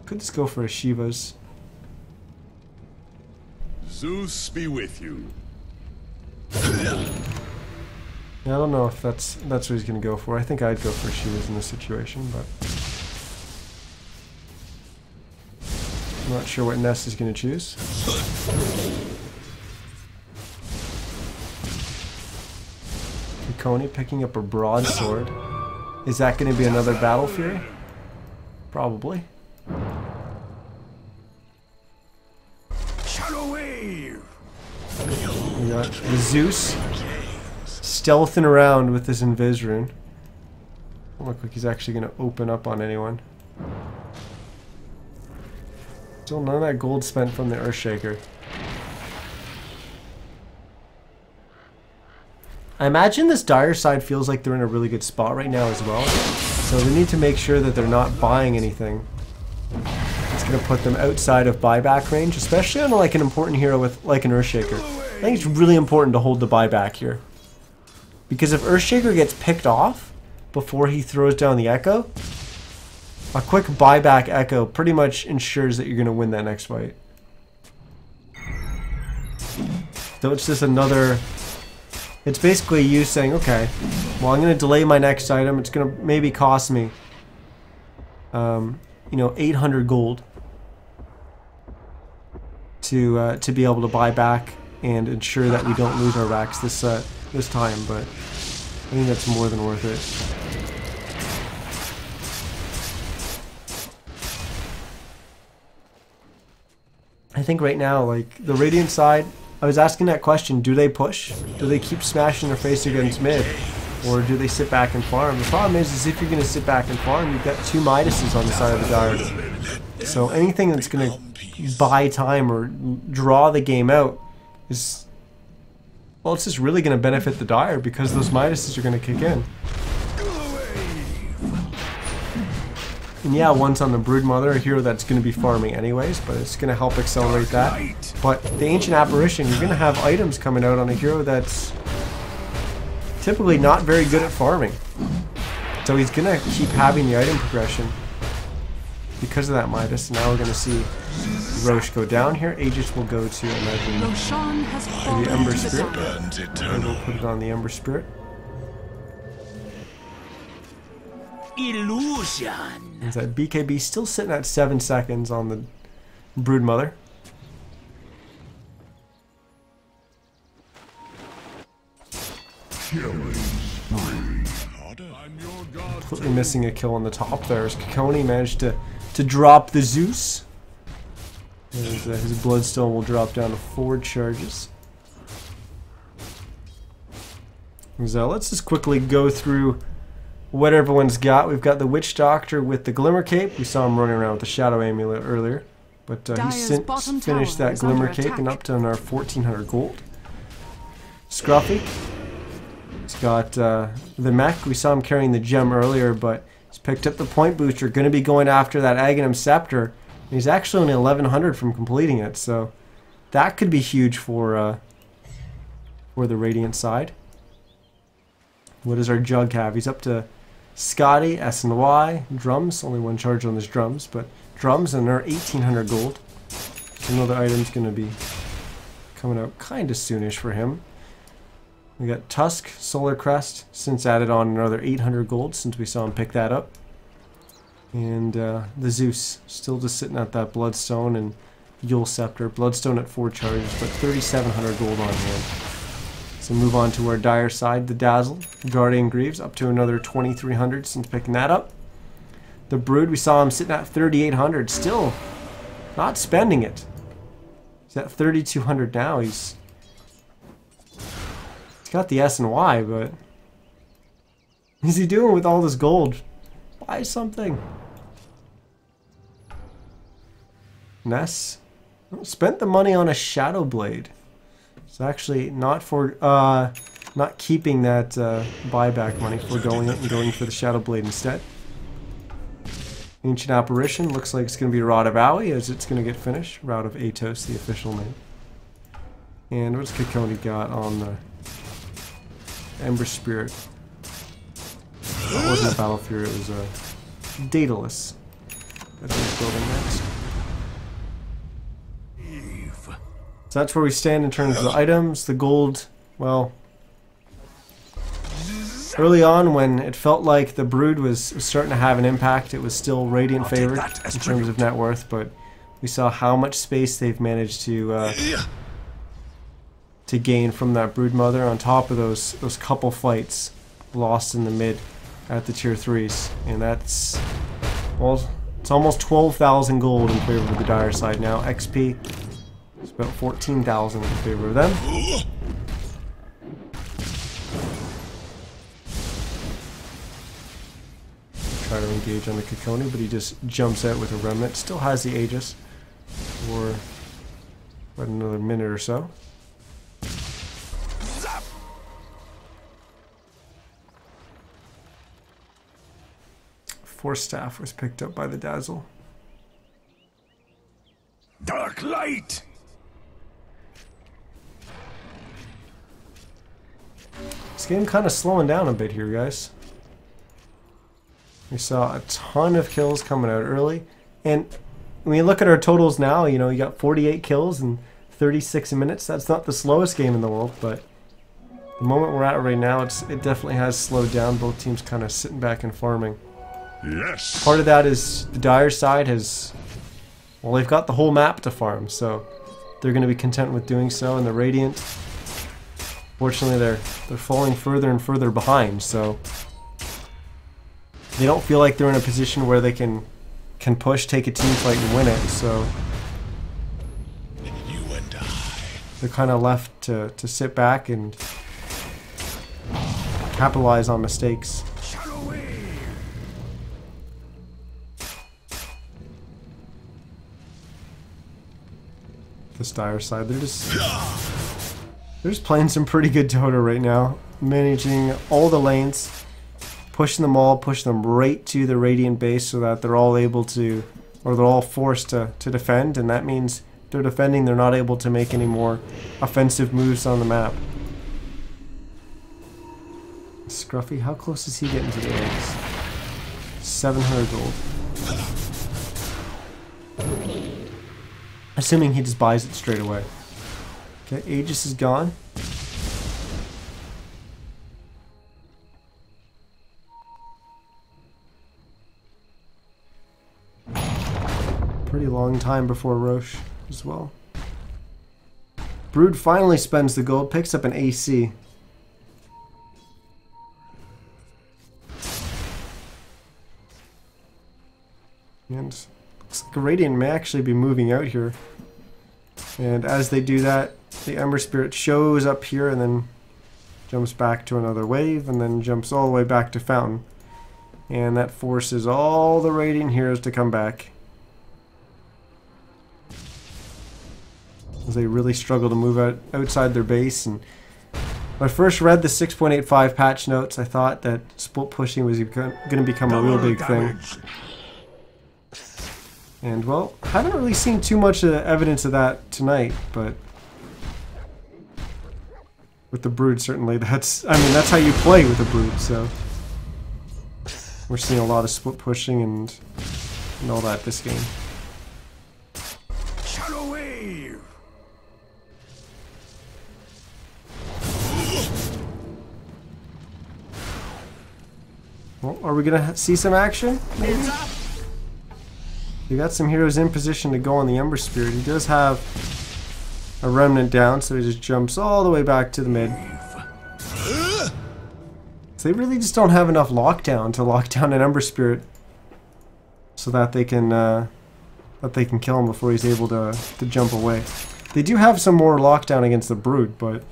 Could just go for a Shiva's. Zeus be with you. Yeah, I don't know if that's what he's gonna go for. I think I'd go for Shiva's in this situation, but Not sure what Ness is going to choose. Coney picking up a broadsword. Is that going to be another Battle Fury? Probably. Shadow wave. We got the Zeus stealthing around with this Invis rune. Doesn't look like he's actually going to open up on anyone. Still none of that gold spent from the Earthshaker. I imagine this Dire side feels like they're in a really good spot right now as well. So they need to make sure that they're not buying anything. It's going to put them outside of buyback range, especially on like an important hero with like an Earthshaker. I think it's really important to hold the buyback here. Because if Earthshaker gets picked off before he throws down the Echo, a quick buyback Echo pretty much ensures that you're going to win that next fight. So it's just another... It's basically you saying, okay, well, I'm going to delay my next item. It's going to maybe cost me, you know, 800 gold to be able to buy back and ensure that we don't lose our racks this time. But I think that's more than worth it. I think right now, like the Radiant side. I was asking that question, do they push? Do they keep smashing their face against mid? Or do they sit back and farm? The problem is if you're going to sit back and farm, you've got two Midases on the side of the Dire. So anything that's going to buy time or draw the game out is... Well, it's just really going to benefit the Dire because those Midases are going to kick in. And yeah, one's on the Broodmother, a hero that's going to be farming anyways, but it's going to help accelerate that. But the Ancient Apparition, you're going to have items coming out on a hero that's typically not very good at farming. So he's going to keep having the item progression because of that Midas. Now we're going to see Roche go down here. Aegis will go to, imagine, the Ember Spirit. And we'll put it on the Ember Spirit. Illusion. Is that BKB still sitting at 7 seconds on the Broodmother? Completely missing a kill on the top there as Kikoni managed to drop the Zeus. And his Bloodstone will drop down to 4 charges. So let's just quickly go through what everyone's got. We've got the Witch Doctor with the Glimmer Cape. We saw him running around with the Shadow Amulet earlier. But he's since finished that Glimmer Cape and up to our 1400 gold. Scruffy. He's got the mech. We saw him carrying the gem earlier, but he's picked up the point booster. Going to be going after that Aghanim Scepter. And he's actually only 1100 from completing it, so that could be huge for the Radiant side. What does our Jug have? He's up to Scotty, S and Y, drums. Only one charge on his drums, but drums and they're 1800 gold. Another item's going to be coming out kind of soonish for him. We got Tusk, Solar Crest, since added on another 800 gold since we saw him pick that up. And the Zeus, still just sitting at that Bloodstone and Yule Scepter. Bloodstone at 4 charges, but 3700 gold on hand. So move on to our Dire side, the Dazzle, Guardian Greaves, up to another 2300 since picking that up. The Brood, we saw him sitting at 3800, still not spending it. He's at 3200 now. He's got the S and Y, but what is he doing with all this gold? Buy something. Ness spent the money on a Shadow Blade. It's actually not for not keeping that buyback money, foregoing it and going for the Shadow Blade instead. Ancient Apparition looks like it's going to be Rod of Aoi as it's going to get finished. Rod of Atos, the official name. And what's Kikoni got on the Ember Spirit? That wasn't a Battle Fury, it was a Daedalus that he's building next. So that's where we stand in terms of the items. The gold, well, early on when it felt like the Brood was starting to have an impact, it was still Radiant favored in terms of net worth, but We saw how much space they've managed to gain from that Broodmother on top of those couple fights lost in the mid at the tier 3s. And that's, well, it's almost 12,000 gold in favor of the Dire side now. XP is about 14,000 in favor of them. Try to engage on the Kikoni, but he just jumps out with a Remnant. Still has the Aegis for about another minute or so. Force Staff was picked up by the Dazzle. Dark light! This game kind of slowing down a bit here, guys. We saw a ton of kills coming out early, and when you look at our totals now, you know, you got 48 kills in 36 minutes. That's not the slowest game in the world, but the moment we're at right now, it definitely has slowed down. Both teams kind of sitting back and farming. Yes! Part of that is the Dire side has, well, they've got the whole map to farm, so they're going to be content with doing so. And the Radiant, fortunately, they're falling further and further behind, so they don't feel like they're in a position where they can push, take a team fight, and win it. So You and I. they're kind of left to sit back and capitalize on mistakes. This Dire side, they're just playing some pretty good Dota right now, managing all the lanes, pushing them right to the Radiant base so that they're all able to, or they're all forced to defend, and that means they're defending, they're not able to make any more offensive moves on the map. Scruffy, how close is he getting to the eggs? 700 gold. Assuming he just buys it straight away. Okay, Aegis is gone. Pretty long time before Roche as well. Brood finally spends the gold, picks up an AC. And looks like Radiant may actually be moving out here. And as they do that, the Ember Spirit shows up here and then jumps back to another wave and then jumps all the way back to Fountain. And that forces all the Radiant heroes to come back, as they really struggle to move outside their base. And when I first read the 6.85 patch notes, I thought that split pushing was going to become a real big thing. And, well, haven't really seen too much evidence of that tonight, but with the Brood, certainly, that's how you play with the Brood, so we're seeing a lot of split pushing and all that this game. Shadow wave! Well, are we going to see some action? Maybe? We got some heroes in position to go on the Ember Spirit. He does have a Remnant down, so he just jumps all the way back to the mid. So they really just don't have enough lockdown to lock down an Ember Spirit so that they can kill him before he's able to jump away. They do have some more lockdown against the Brood, but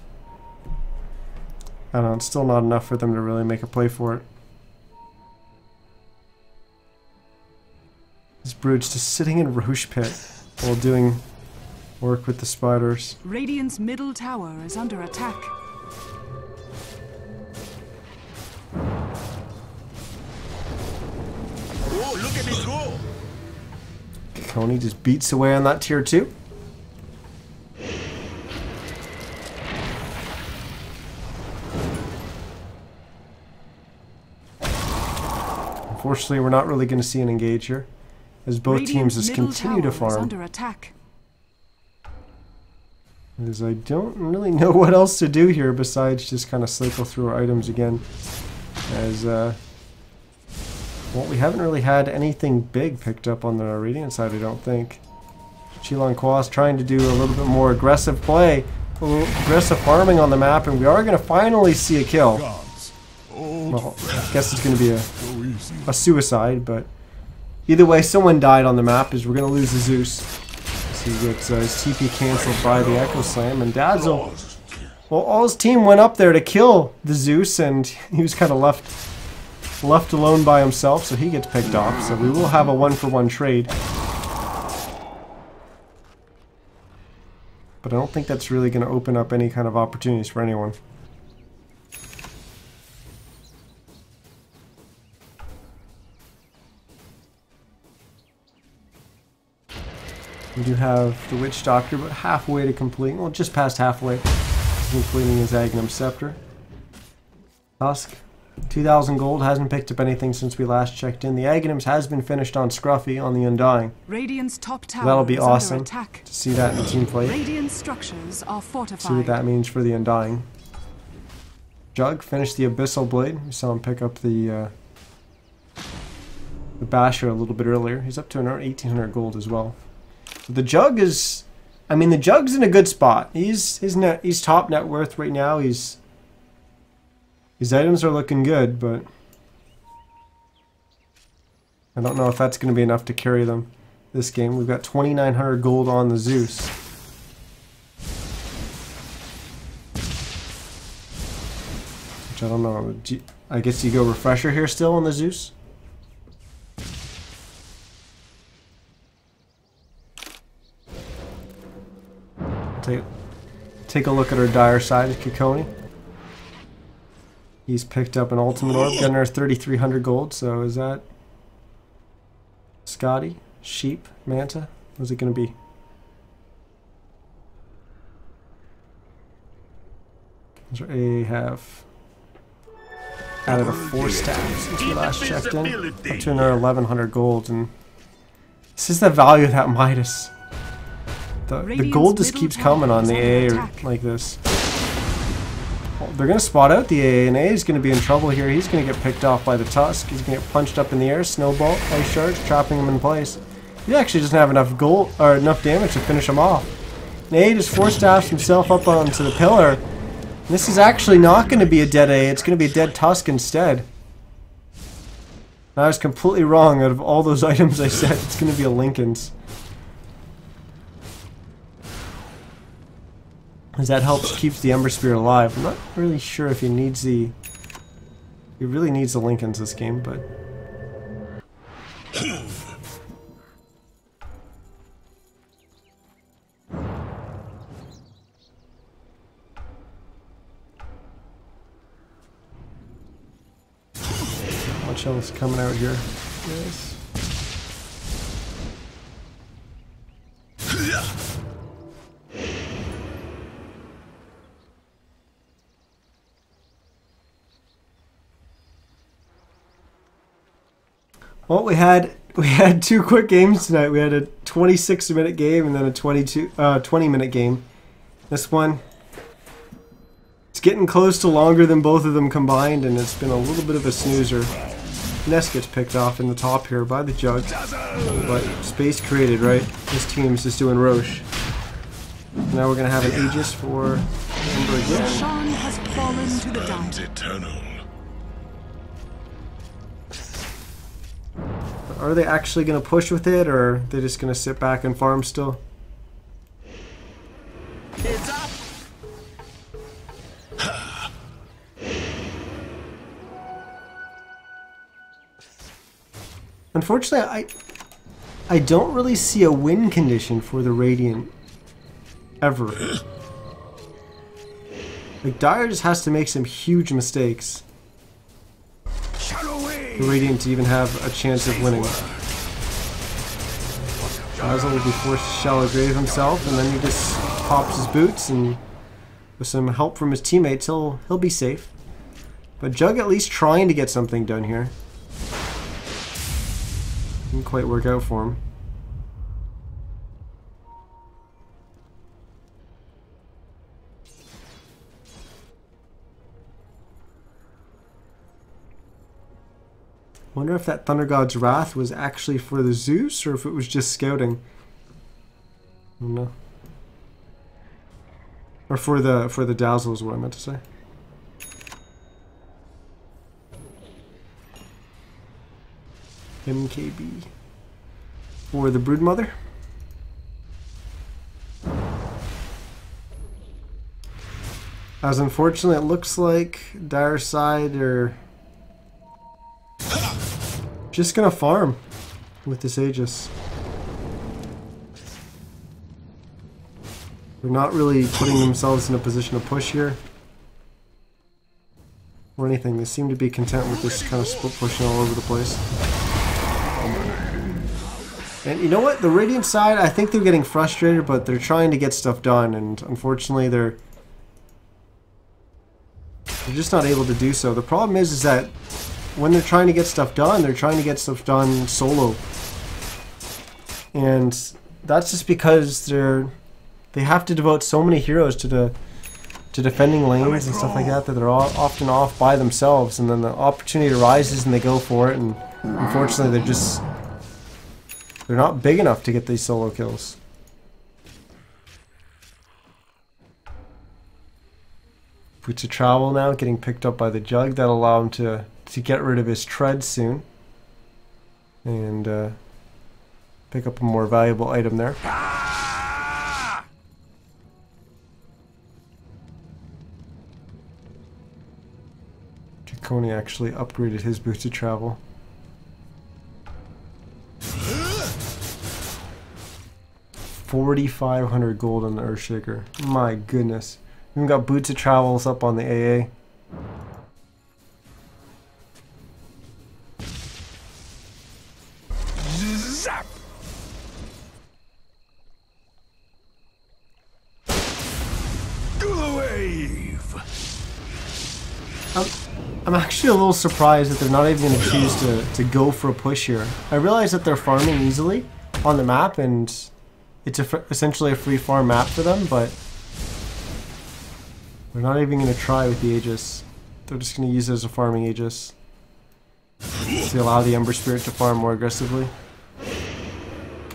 I don't know, it's still not enough for them to really make a play for it. This Brood's just sitting in Roche Pit while doing work with the spiders. Radiant's middle tower is under attack. Oh, look at it go! Kikoni just beats away on that tier 2. Unfortunately, we're not really going to see an engage here, as both teams just continue to farm. Under attack. As I don't really know what else to do here besides just kind of cycle through our items again. As, well, we haven't really had anything big picked up on the Radiant side, I don't think. Chilon Quas trying to do a little bit more aggressive play, a little aggressive farming on the map, and we are going to finally see a kill. Well, I guess it's going to be a suicide, but either way, someone died on the map as we're going to lose the Zeus. So he gets his TP cancelled by the Echo Slam, and Dazzle, well, all his team went up there to kill the Zeus, and he was kind of left alone by himself, so he gets picked off. So we will have a 1-for-1 trade. But I don't think that's really going to open up any kind of opportunities for anyone. We do have the Witch Doctor, but halfway to complete. Well, just past halfway. Completing his Agnum Scepter. Tusk, 2,000 gold. Hasn't picked up anything since we last checked in. The Agnums has been finished on Scruffy on the Undying. Radiant's top tower So that'll be is under awesome attack. to see that in team play. Radiant structures are fortified. See what that means for the Undying. Jug finished the Abyssal Blade. We saw him pick up the Basher a little bit earlier. He's up to around 1,800 gold as well. So the Jug is, I mean, the Jug's in a good spot. He's top net worth right now. His items are looking good, but I don't know if that's going to be enough to carry them this game. We've got 2,900 gold on the Zeus. Which I don't know. I guess you go refresher here still on the Zeus. Take a look at our dire side of Kikoni. He's picked up an ultimate orb, getting our 3,300 gold. So is that Scotty, Sheep, Manta? What's it going to be? I have added a 4-stack since we last checked in, up to another 1,100 gold, and this is the value of that Midas. The gold just keeps coming on the AA or like this. Well, they're going to spot out the AA, and AA is going to be in trouble here. He's going to get picked off by the Tusk. He's going to get punched up in the air, snowball, ice charge, trapping him in place. He actually doesn't have enough gold or enough damage to finish him off. And AA just 4-staffs himself up onto the pillar. And this is actually not going to be a dead AA. It's going to be a dead Tusk instead. I was completely wrong. Out of all those items I said, it's going to be a Lincoln's. As that helps keeps the Ember Spear alive. I'm not really sure if he needs the... He really needs the Lincolns this game, but... Watch how it's coming out here. Yes. Well, we had 2 quick games tonight. We had a 26-minute game and then a 20-minute game. This one, it's getting close to longer than both of them combined, and it's been a little bit of a snoozer. Nest gets picked off in the top here by the Jug, but space created, right? This team's just doing Roche. Now we're gonna have an Aegis for Ember again. Sean has fallen to the dark. Eternal. Are they actually going to push with it, or are they just going to sit back and farm still? It's up. Unfortunately, I don't really see a win condition for the Radiant ever. Like, Dire just has to make some huge mistakes for Radiant to even have a chance of winning. Basil will be forced to shallow grave himself, and then he just pops his boots, and with some help from his teammates, he'll be safe. But Jug at least trying to get something done here. Didn't quite work out for him. Wonder if that Thunder God's Wrath was actually for the Zeus, or if it was just scouting. No. Or for the dazzle is what I meant to say. MKB. For the Broodmother. As unfortunately, it looks like Dire Side are just gonna farm with this Aegis. They're not really putting themselves in a position to push here or anything. They seem to be content with this kind of split pushing all over the place. And you know what? The Radiant side, I think they're getting frustrated, but they're trying to get stuff done, and unfortunately they're just not able to do so. The problem is that when they're trying to get stuff done, they're trying to get stuff done solo. And that's just because they have to devote so many heroes to defending lanes and stuff like that they're all often off by themselves, and then the opportunity arises and they go for it, and unfortunately they're not big enough to get these solo kills. Boots of Travel now getting picked up by the Jug. That'll allow him to get rid of his tread soon and pick up a more valuable item there. Draconi actually upgraded his Boots of Travel. $4,500 gold on the Earthshaker. My goodness. We've got Boots of Travels up on the AA. Zap! Do the wave! I'm actually a little surprised that they're not even going to choose to go for a push here. I realize that they're farming easily on the map, and it's essentially a free farm map for them, but they're not even going to try with the Aegis. They're just going to use it as a farming Aegis to allow the Ember Spirit to farm more aggressively.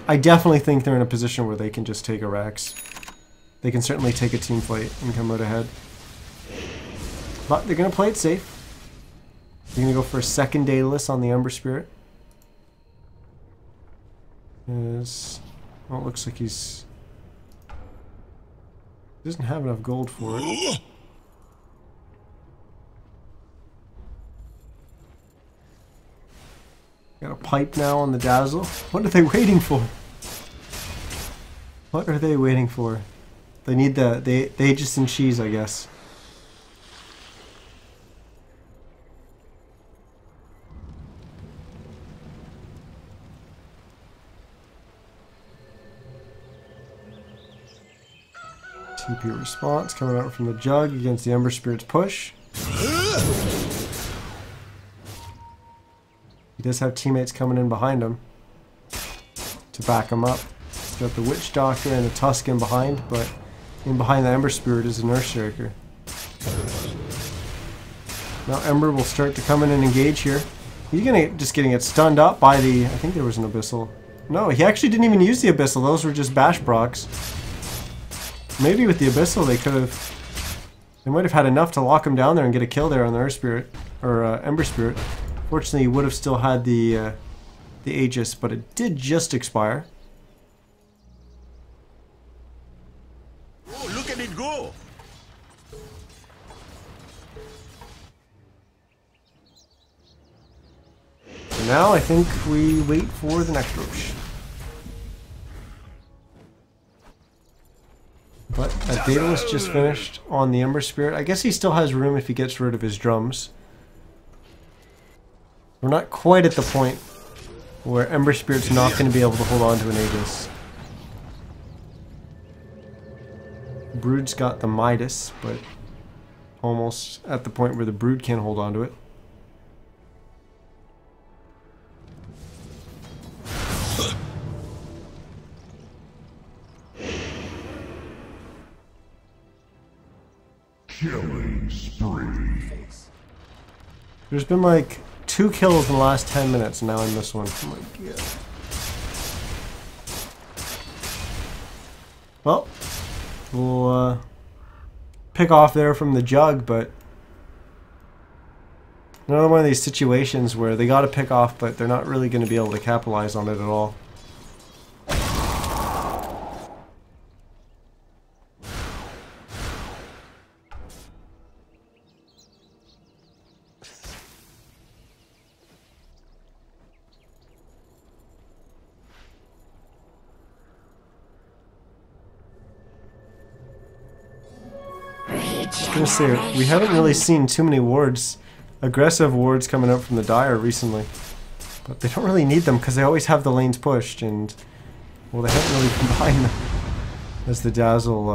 I definitely think they're in a position where they can just take a Rex. They can certainly take a team fight and come out ahead. But they're going to play it safe. They're going to go for a second Daedalus on the Ember Spirit. Well, it looks like he doesn't have enough gold for it. Got a pipe now on the Dazzle. What are they waiting for? What are they waiting for? They need the Aegis and cheese, I guess. TP response coming out from the Jug against the Ember Spirit's push. He does have teammates coming in behind him to back him up. He's got the Witch Doctor and the Tuscan behind, but in behind the Ember Spirit is an Earthshaker. Now Ember will start to come in and engage here. He's just getting it stunned up by the... I think there was an Abyssal. No, he actually didn't even use the Abyssal. Those were just bash procs. Maybe with the Abyssal they might have had enough to lock him down there and get a kill there on the Earth Spirit, or Ember Spirit. Fortunately, he would have still had the Aegis, but it did just expire. Oh, look at it go! So now I think we wait for the next Roche. But a Daedalus just finished on the Ember Spirit. I guess he still has room if he gets rid of his drums. We're not quite at the point where Ember Spirit's not going to be able to hold on to an Aegis. Brood's got the Midas, but almost at the point where the Brood can't hold on to it. Killing spree. There's been like 2 kills in the last 10 minutes now in this one. Oh my god. Well, we'll pick off there from the jug, but another one of these situations where they got to pick off, but they're not really going to be able to capitalize on it at all. I was gonna say, we haven't really seen too many wards, aggressive wards coming out from the Dire recently. But they don't really need them because they always have the lanes pushed, and well, they haven't really combined them as the Dazzle.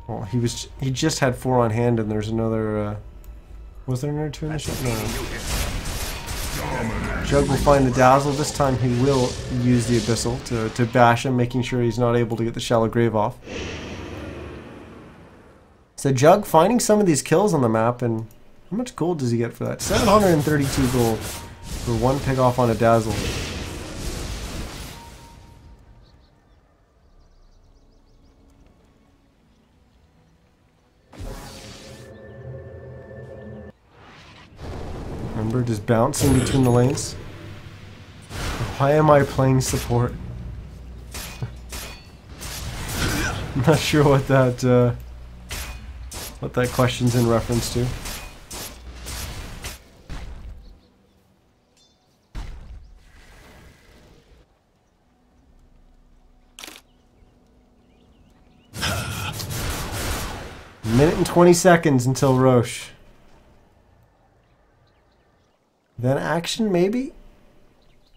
Well, he just had 4 on hand, and there's another. Was there another 2 in the ship? No. Jug will find the Dazzle. This time he will use the Abyssal to bash him, making sure he's not able to get the Shallow Grave off. So Jug finding some of these kills on the map, and how much gold does he get for that? 732 gold for 1 pick off on a Dazzle. Remember, just bouncing between the lanes. Why am I playing support? I'm not sure what that question's in reference to. Minute and 20 seconds until Roche. Then action, maybe?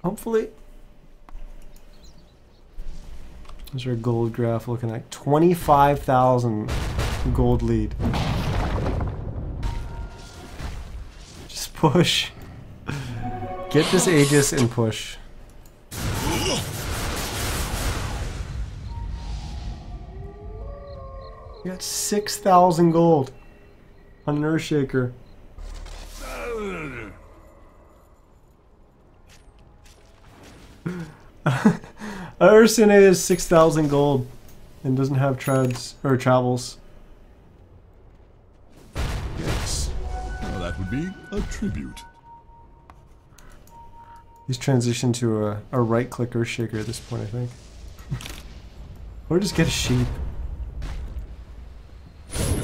Hopefully. There's our gold graph looking like 25,000 gold lead. Just push. Get this Aegis and push. You got 6,000 gold on an Earthshaker. Ursine is 6,000 gold and doesn't have treads or travels. Yes. Well, that would be a tribute. He's transitioned to a right-click Earthshaker at this point, I think. Or just get a sheep.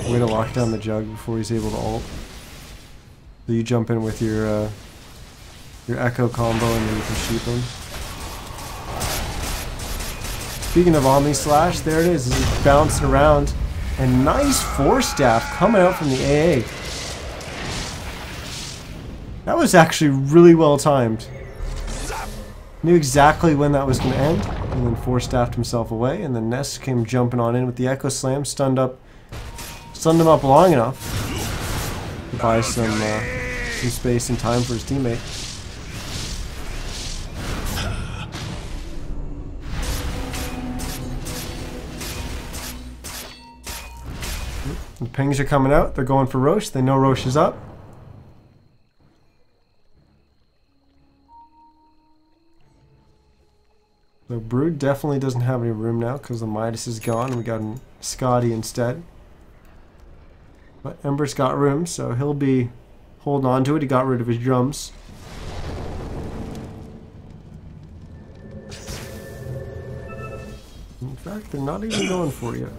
Way to lock down the Jug before he's able to ult. So you jump in with your Echo combo and then you can sheep him. Speaking of Omni Slash, there it is. He's bouncing around. And nice Force Staff coming out from the AA. That was actually really well timed. Knew exactly when that was going to end. And then Force Staffed himself away. And then Ness came jumping on in with the Echo Slam. Stunned him up long enough to buy some space and time for his teammate. The pings are coming out. They're going for Roche. They know Roche is up. So Brood definitely doesn't have any room now because the Midas is gone and we got a Scotty instead. But Ember's got room, so he'll be holding on to it. He got rid of his drums. In fact, they're not even going for you.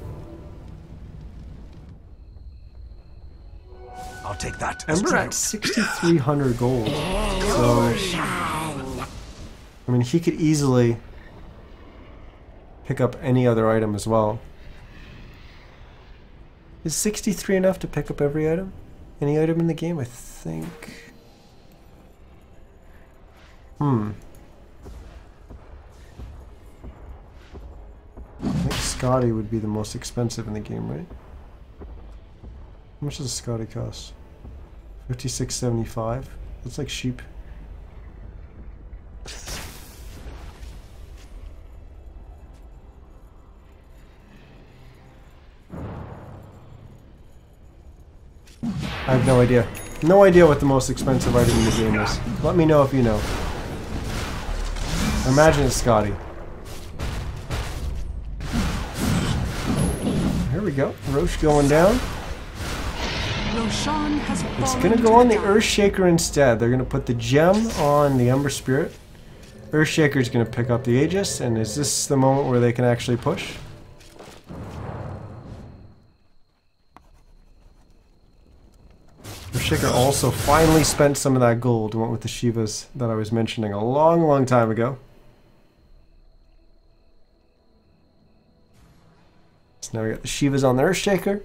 I'll take that. Ember at 6,300 gold. So, I mean, he could easily pick up any other item as well. Is 63 enough to pick up every item? Any item in the game? I think. I think Scotty would be the most expensive in the game, right? How much does a Scotty cost? 56.75. That's like sheep. I have no idea. No idea what the most expensive item in the game is. Let me know if you know. I imagine it's Scotty. go. Roche going down. Roshan has It's fallen going to go to on the die. Earthshaker instead. They're going to put the gem on the Ember Spirit. Earthshaker's going to pick up the Aegis, and is this the moment where they can actually push? Earthshaker also finally spent some of that gold and went with the Shivas that I was mentioning a long, long time ago. So now we got the Shivas on the Earthshaker.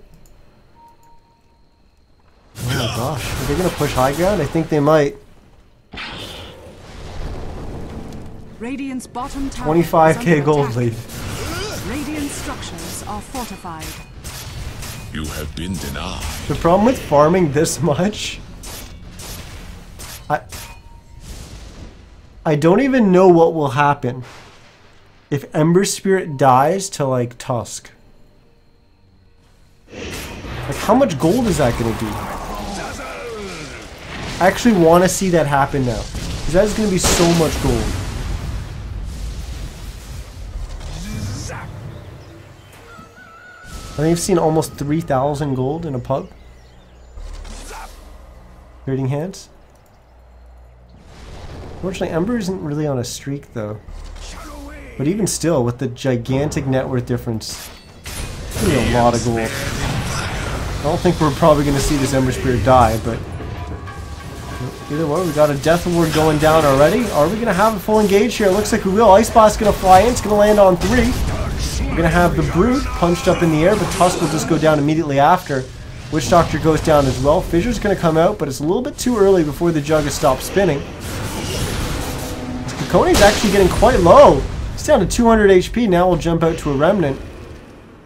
Oh my gosh, are they going to push high ground? I think they might. Radiant's bottom tower 25k is under gold attack. lead. Radiant structures are fortified. You have been denied. The problem with farming this much, I don't even know what will happen if Ember Spirit dies to like Tusk. Like how much gold is that going to do? I actually want to see that happen now, because that is going to be so much gold. I think I've seen almost 3,000 gold in a pub. Trading hands. Fortunately, Ember isn't really on a streak though. But even still, with the gigantic net worth difference, it's gonna be a lot of gold. I don't think we're probably going to see this Ember Spirit die, but either way, we got a Death Ward going down already. Are we going to have a full engage here? It looks like we will. Ice Blast going to fly in. It's going to land on 3. We're going to have the Brood punched up in the air, but Tusk will just go down immediately after. Witch Doctor goes down as well. Fissure's going to come out, but it's a little bit too early before the Jug has stopped spinning. Kikoni's actually getting quite low. He's down to 200 HP. Now we'll jump out to a Remnant,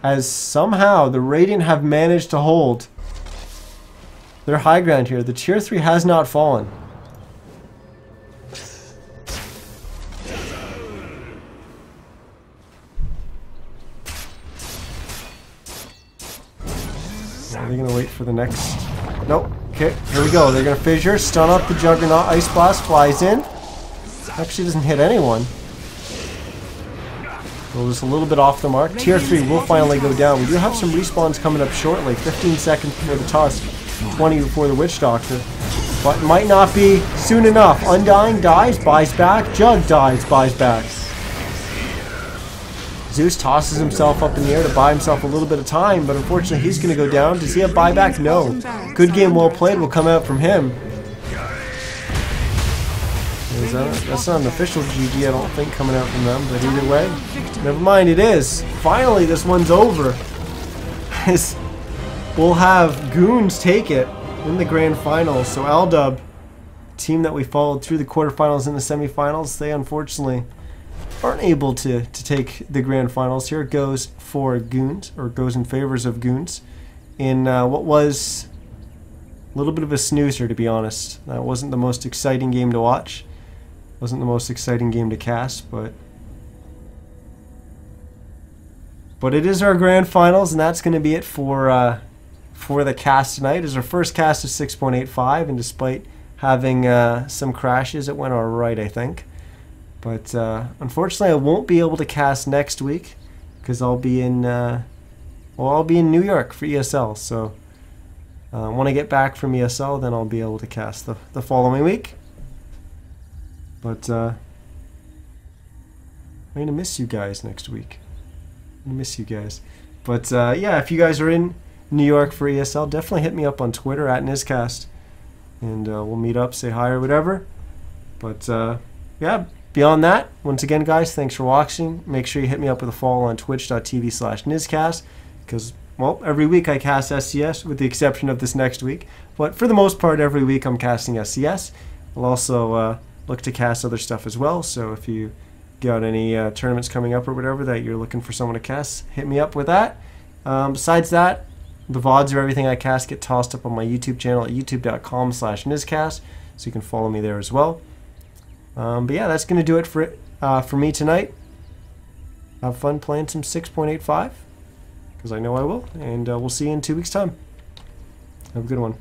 as somehow the Radiant have managed to hold their high ground here. The tier 3 has not fallen. Are they going to wait for the next? Nope. Okay, here we go. They're going to Fissure, stun up the Juggernaut. Ice Blast flies in. Actually doesn't hit anyone. Well, just a little bit off the mark. Tier 3 will finally go down. We do have some respawns coming up shortly. 15 seconds before the Tusk, 20 before the Witch Doctor. But might not be soon enough. Undying dies, buys back. Jug dies, buys back. Zeus tosses himself up in the air to buy himself a little bit of time, but unfortunately he's going to go down. Does he have buyback? No. Good game, well played will come out from him. That's not an official GG, I don't think, coming out from them, but either way, never mind, it is. Finally, this one's over. We'll have Goons take it in the grand finals. So Aldub, team that we followed through the quarterfinals and the semifinals, they unfortunately aren't able to take the grand finals. Here it goes for Goons, or goes in favors of Goons, in what was a little bit of a snoozer, to be honest. That wasn't the most exciting game to watch. Wasn't the most exciting game to cast, but it is our grand finals, and that's going to be it for the cast tonight. It's our first cast of 6.85, and despite having some crashes, it went all right, I think. But unfortunately, I won't be able to cast next week because I'll be in New York for ESL. So when I get back from ESL, then I'll be able to cast the following week. But I'm gonna miss you guys next week. I'm gonna miss you guys. But yeah, if you guys are in New York for ESL, definitely hit me up on Twitter at NizCast, and we'll meet up, say hi or whatever. But yeah, beyond that, once again, guys, thanks for watching. Make sure you hit me up with a follow on twitch.tv/NizCast, because, well, every week I cast SCS, with the exception of this next week. But for the most part, every week I'm casting SCS. I'll also look to cast other stuff as well, so if you got any tournaments coming up or whatever that you're looking for someone to cast, hit me up with that. Besides that, the VODs of everything I cast get tossed up on my YouTube channel at youtube.com/NizCast, so you can follow me there as well. But yeah, that's going to do it for me tonight. Have fun playing some 6.85, because I know I will, and we'll see you in 2 weeks' time. Have a good one.